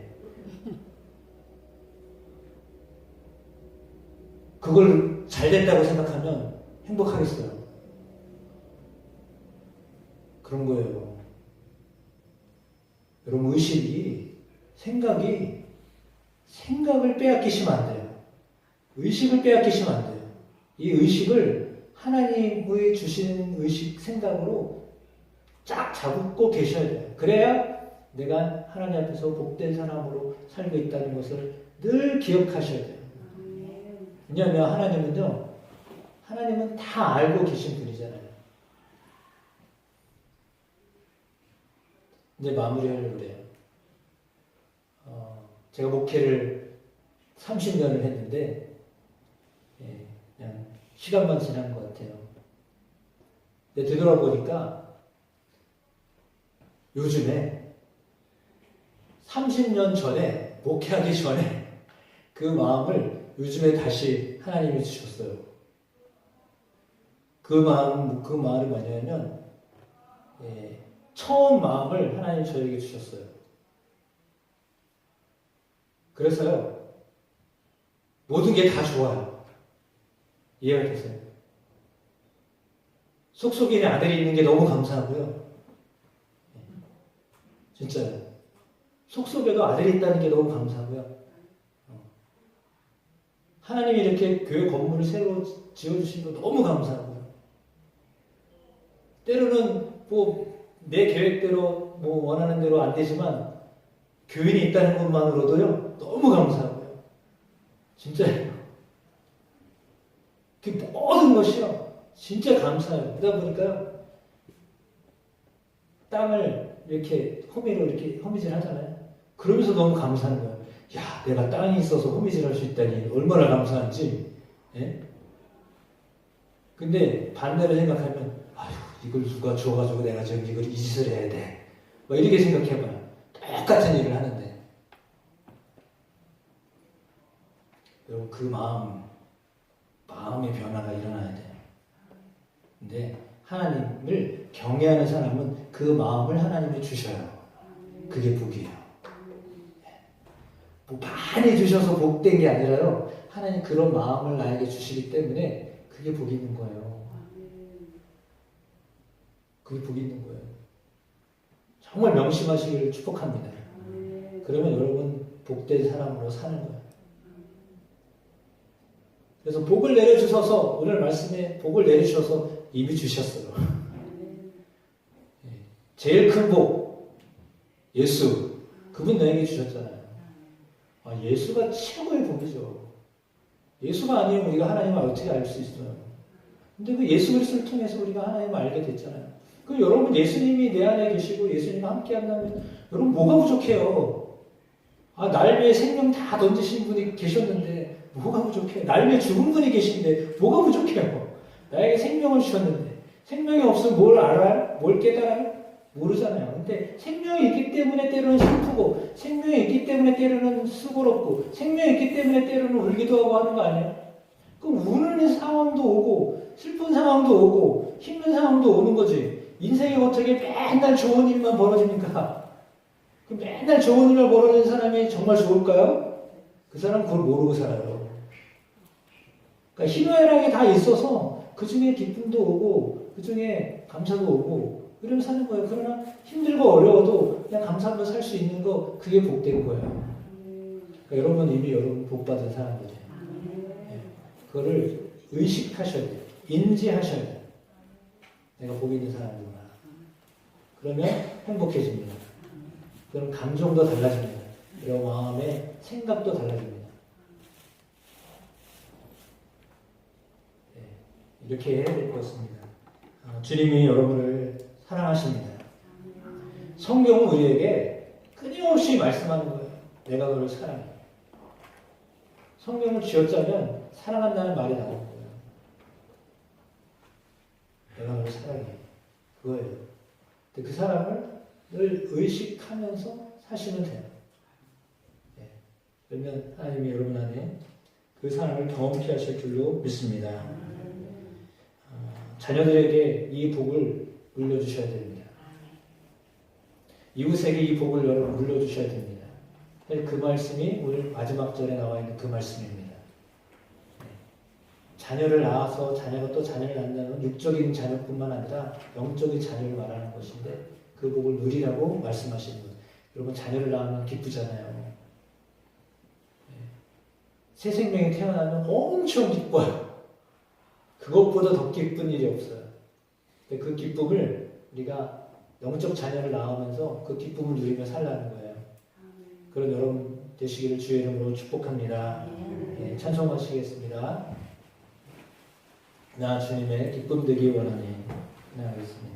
그걸 잘 됐다고 생각하면 행복하겠어요. 그런 거예요. 여러분 의식이 생각을 빼앗기시면 안 돼요. 의식을 빼앗기시면 안 돼요. 이 의식을 하나님의 주신 의식 생각으로 쫙 잡고 계셔야 돼요. 그래야 내가 하나님 앞에서 복된 사람으로 살고 있다는 것을 늘 기억하셔야 돼요. 왜냐하면 하나님은 다 알고 계신 분이잖아요. 이제 마무리하려고 그래요. 제가 목회를 30년을 했는데 그냥 시간만 지난 것 같아요. 근데 되돌아보니까 요즘에 30년 전에 목회하기 전에 그 마음을 요즘에 다시 하나님이 주셨어요. 그 마음이 뭐냐면 처음 마음을 하나님 저에게 주셨어요. 그래서요 모든 게 다 좋아요. 이해가 되세요? 속속이는 아들이 있는 게 너무 감사하고요. 진짜요. 속속에도 아들이 있다는 게 너무 감사하고요. 하나님이 이렇게 교회 건물을 새로 지어주신 거 너무 감사하고요. 때로는 내 계획대로 원하는 대로 안 되지만 교인이 있다는 것만으로도요 너무 감사하고요. 진짜예요. 그 모든 것이요 진짜 감사해요. 그러다 보니까요 땅을 이렇게 호미로 이렇게 호미질 하잖아요. 그러면서 너무 감사한 거예요. 야, 내가 땅이 있어서 호미질 할 수 있다니 얼마나 감사한지. 예? 근데 반대로 생각하면 아휴 이걸 누가 줘가지고 내가 지금 이걸 이 짓을 해야 돼. 뭐 이렇게 생각해봐요. 똑같은 일을 하는데. 여러분 그 마음의 변화가 일어나야 돼요. 근데 하나님을 경외하는 사람은 그 마음을 하나님이 주셔요. 그게 복이에요. 뭐 많이 주셔서 복된 게 아니라요. 하나님 그런 마음을 나에게 주시기 때문에 그게 복이 있는 거예요. 그게 복이 있는 거예요. 정말 명심하시기를 축복합니다. 그러면 여러분 복된 사람으로 사는 거예요. 그래서 복을 내려주셔서 오늘 말씀에 복을 내려주셔서 이미 주셨어요. 제일 큰 복 예수 그분 너에게 주셨잖아요. 예수가 최고의 복이죠. 예수가 아니면 우리가 하나님을 어떻게 알 수 있어요? 근데 그 예수 그리스도를 통해서 우리가 하나님을 알게 됐잖아요. 그럼 여러분 예수님이 내 안에 계시고 예수님과 함께 한다면 여러분 뭐가 부족해요? 날 위해 생명 다 던지신 분이 계셨는데 뭐가 부족해요? 날 위해 죽은 분이 계신데 뭐가 부족해요? 나에게 생명을 주셨는데 생명이 없으면 뭘 알아요? 뭘 깨달아요? 모르잖아요. 근데 생명이 있기 때문에 때로는 슬프고 생명이 있기 때문에 때로는 수고롭고 생명이 있기 때문에 때로는 울기도 하고 하는 거 아니에요? 그럼 우는 상황도 오고 슬픈 상황도 오고 힘든 상황도 오는 거지. 인생이 어떻게 맨날 좋은 일만 벌어집니까? 그 맨날 좋은 일만 벌어지는 사람이 정말 좋을까요? 그 사람은 그걸 모르고 살아요. 그러니까 희노애락이 다 있어서 그 중에 기쁨도 오고 그 중에 감사도 오고 이러면 사는 거예요. 그러나 힘들고 어려워도 그냥 감사하며 살 수 있는 거 그게 복된 거예요. 그러니까 여러분 이미 여러분 복받은 사람들이에요. 네. 그거를 의식하셔야 돼요. 인지하셔야 돼요. 내가 복 있는 사람이구나. 그러면 행복해집니다. 그럼 감정도 달라집니다. 여러분 마음의 생각도 달라집니다. 네. 이렇게 해야 될 것 같습니다. 주님이 여러분을 사랑하십니다. 성경은 우리에게 끊임없이 말씀하는 거예요. 내가 너를 사랑해. 성경을 쥐어짜면 사랑한다는 말이 나오는 거예요. 내가 너를 사랑해. 그거예요. 근데 그 사람을 늘 의식하면서 사시면 돼요. 네. 그러면 하나님이 여러분 안에 그 사랑을 경험케 하실 줄로 믿습니다. 자녀들에게 이 복을 물려주셔야 됩니다. 이웃에게 이 복을 물려주셔야 됩니다. 그 말씀이 오늘 마지막 절에 나와 있는 그 말씀입니다. 자녀를 낳아서 자녀가 또 자녀를 낳는다는 육적인 자녀뿐만 아니라 영적인 자녀를 말하는 것인데 그 복을 누리라고 말씀하시는 것. 여러분 자녀를 낳으면 기쁘잖아요. 새 생명이 태어나면 엄청 기뻐요. 그것보다 더 기쁜 일이 없어요. 그 기쁨을 우리가 영적 자녀를 낳으면서 그 기쁨을 누리며 살라는 거예요. 그런 여러분 되시기를 주의 이름으로 축복합니다. 네, 찬송하시겠습니다. 나 주님의 기쁨 되기 원하니 나가겠습니다.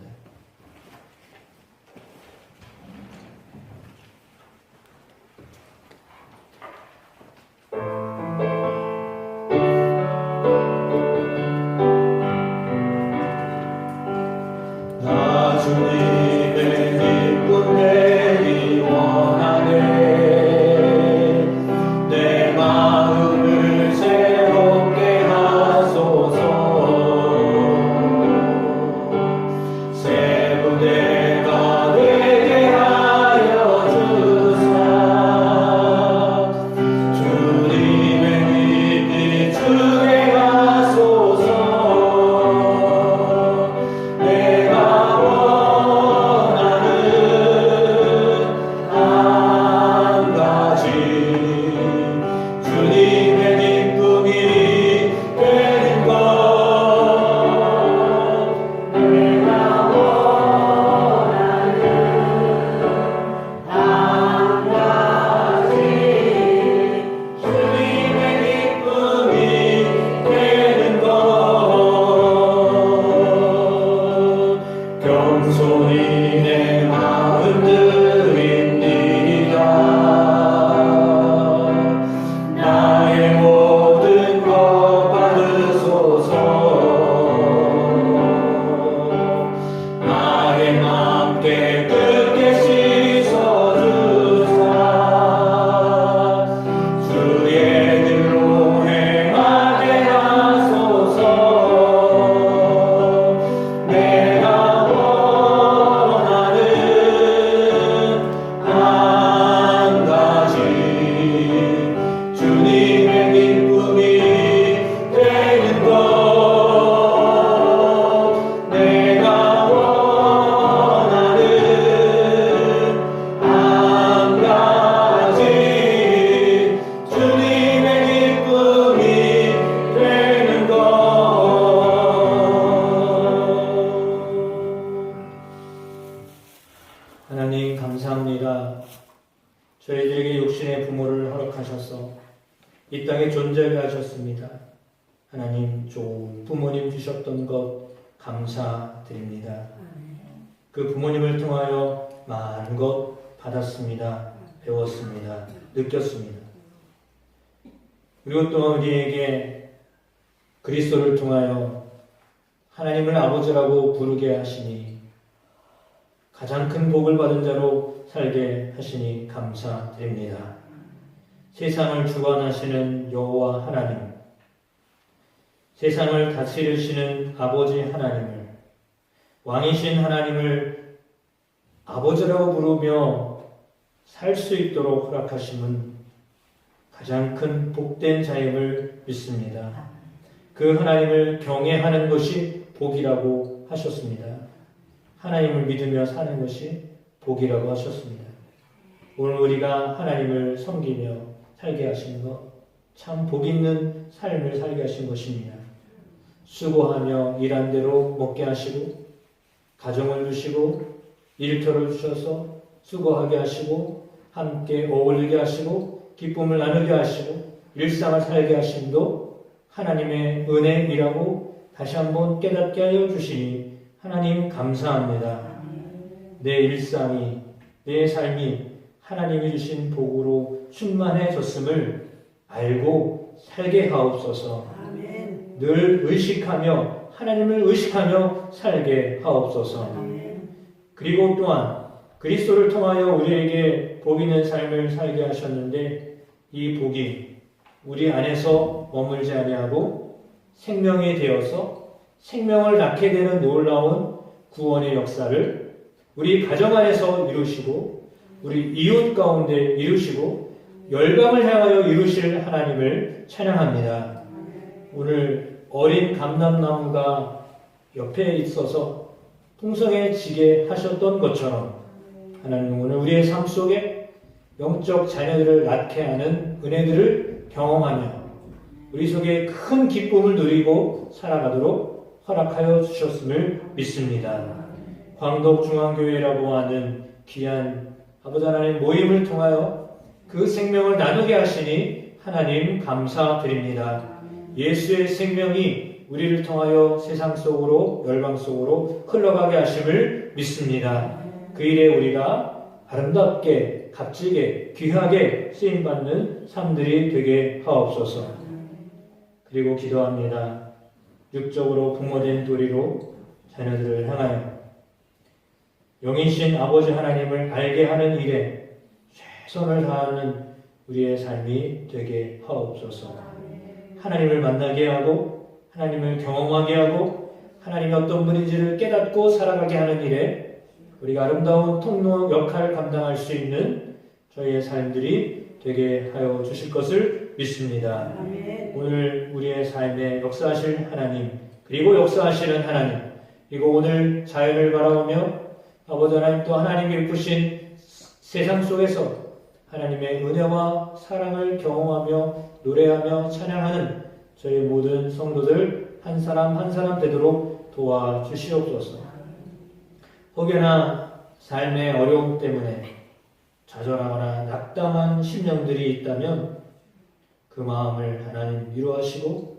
사 이 땅에 존재하게 하셨습니다. 하나님 좋은 부모님 주셨던 것 감사드립니다. 그 부모님을 통하여 많은 것 받았습니다. 배웠습니다. 느꼈습니다. 그리고 또한 우리에게 그리스도를 통하여 하나님을 아버지라고 부르게 하시니 가장 큰 복을 받은 자로 살게 하시니 감사드립니다. 세상을 주관하시는 여호와 하나님, 세상을 다스리시는 아버지 하나님을, 왕이신 하나님을 아버지라고 부르며 살 수 있도록 허락하심은 가장 큰 복된 자임을 믿습니다. 그 하나님을 경외하는 것이 복이라고 하셨습니다. 하나님을 믿으며 사는 것이 복이라고 하셨습니다. 오늘 우리가 하나님을 섬기며 살게 하신 것, 참 복 있는 삶을 살게 하신 것입니다. 수고하며 일한 대로 먹게 하시고, 가정을 주시고, 일터를 주셔서 수고하게 하시고, 함께 어울리게 하시고, 기쁨을 나누게 하시고, 일상을 살게 하심도 하나님의 은혜이라고 다시 한번 깨닫게 하여 주시니 하나님 감사합니다. 내 일상이, 내 삶이 하나님이 주신 복으로 충만해졌음을 알고 살게 하옵소서. 늘 의식하며 하나님을 의식하며 살게 하옵소서. 그리고 또한 그리스도를 통하여 우리에게 복 있는 삶을 살게 하셨는데 이 복이 우리 안에서 머물지 아니하고 생명이 되어서 생명을 낳게 되는 놀라운 구원의 역사를 우리 가정 안에서 이루시고 우리 이웃 가운데 이루시고 열방을 향하여 이루실 하나님을 찬양합니다. 오늘 어린 감람나무가 옆에 있어서 풍성해지게 하셨던 것처럼 하나님 오늘 우리의 삶 속에 영적 자녀들을 낳게 하는 은혜들을 경험하며 우리 속에 큰 기쁨을 누리고 살아가도록 허락하여 주셨음을 믿습니다. 광덕중앙교회라고 하는 귀한 아버지 하나님 모임을 통하여 그 생명을 나누게 하시니 하나님 감사드립니다. 예수의 생명이 우리를 통하여 세상 속으로 열방 속으로 흘러가게 하심을 믿습니다. 그 일에 우리가 아름답게 값지게 귀하게 쓰임받는 삶들이 되게 하옵소서. 그리고 기도합니다. 육적으로 부모된 도리로 자녀들을 향하여 영이신 아버지 하나님을 알게 하는 일에 최선을 다하는 우리의 삶이 되게 하옵소서. 하나님을 만나게 하고 하나님을 경험하게 하고 하나님이 어떤 분인지를 깨닫고 살아가게 하는 일에 우리가 아름다운 통로 역할을 감당할 수 있는 저희의 삶들이 되게 하여 주실 것을 믿습니다. 오늘 우리의 삶에 역사하실 하나님, 그리고 역사하시는 하나님, 그리고 오늘 자연을 바라보며 아버지 하나님 또 하나님이 베푸신 세상 속에서 하나님의 은혜와 사랑을 경험하며 노래하며 찬양하는 저희 모든 성도들 한 사람 한 사람 되도록 도와주시옵소서. 혹여나 삶의 어려움 때문에 좌절하거나 낙담한 심령들이 있다면 그 마음을 하나님 위로하시고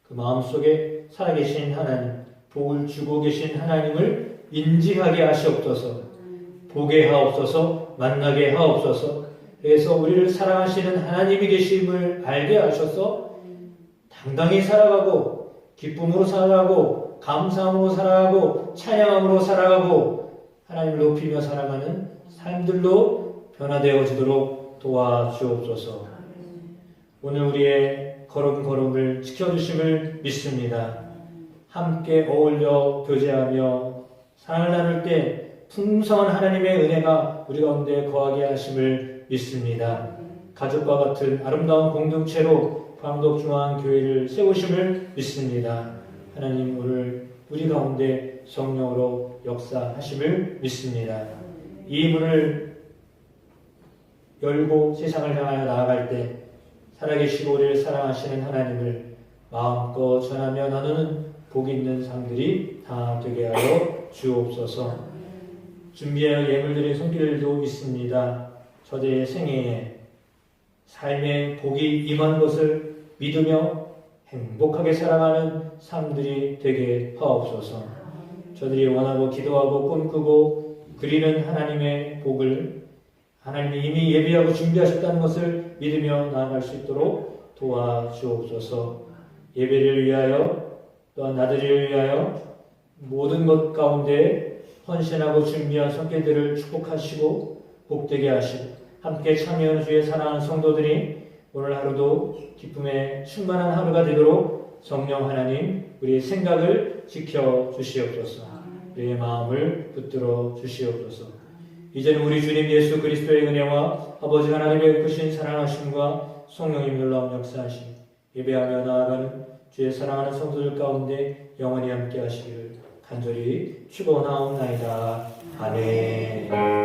그 마음 속에 살아계신 하나님, 복을 주고 계신 하나님을 인지하게 하시옵소서. 보게 하옵소서. 만나게 하옵소서. 그래서 우리를 사랑하시는 하나님이 계심을 알게 하셔서 당당히 살아가고 기쁨으로 살아가고 감사함으로 살아가고 찬양함으로 살아가고 하나님을 높이며 살아가는 삶들로 변화되어지도록 도와주옵소서. 오늘 우리의 걸음걸음을 지켜주심을 믿습니다. 함께 어울려 교제하며 사랑을 나눌 때 풍성한 하나님의 은혜가 우리 가운데 거하게 하심을 믿습니다. 가족과 같은 아름다운 공동체로 광덕중앙교회를 세우심을 믿습니다. 하나님 오늘 우리 가운데 성령으로 역사하심을 믿습니다. 이 문을 열고 세상을 향하여 나아갈 때 살아계시고 우리를 사랑하시는 하나님을 마음껏 전하며 나누는 복 있는 삶들이 다 되게 하여 주옵소서. 준비할 예물들의 손길도 있습니다. 저들의 생애에 삶에 복이 임한 것을 믿으며 행복하게 살아가는 삶들이 되게 하옵소서. 저들이 원하고 기도하고 꿈꾸고 그리는 하나님의 복을 하나님이 이미 예비하고 준비하셨다는 것을 믿으며 나아갈 수 있도록 도와주옵소서. 예배를 위하여 또한 나들이를 위하여 모든 것 가운데 헌신하고 준비한 손길들을 축복하시고 복되게 하시고 함께 참여하는 주의 사랑하는 성도들이 오늘 하루도 기쁨에 충만한 하루가 되도록 성령 하나님 우리의 생각을 지켜 주시옵소서. 우리의 마음을 붙들어 주시옵소서. 이제는 우리 주님 예수 그리스도의 은혜와 아버지 하나님의 크신 사랑하심과 성령님 놀라운 역사하심 예배하며 나아가는 주의 사랑하는 성도들 가운데 영원히 함께 하시기를 간절히 축원하옵나이다. 아멘.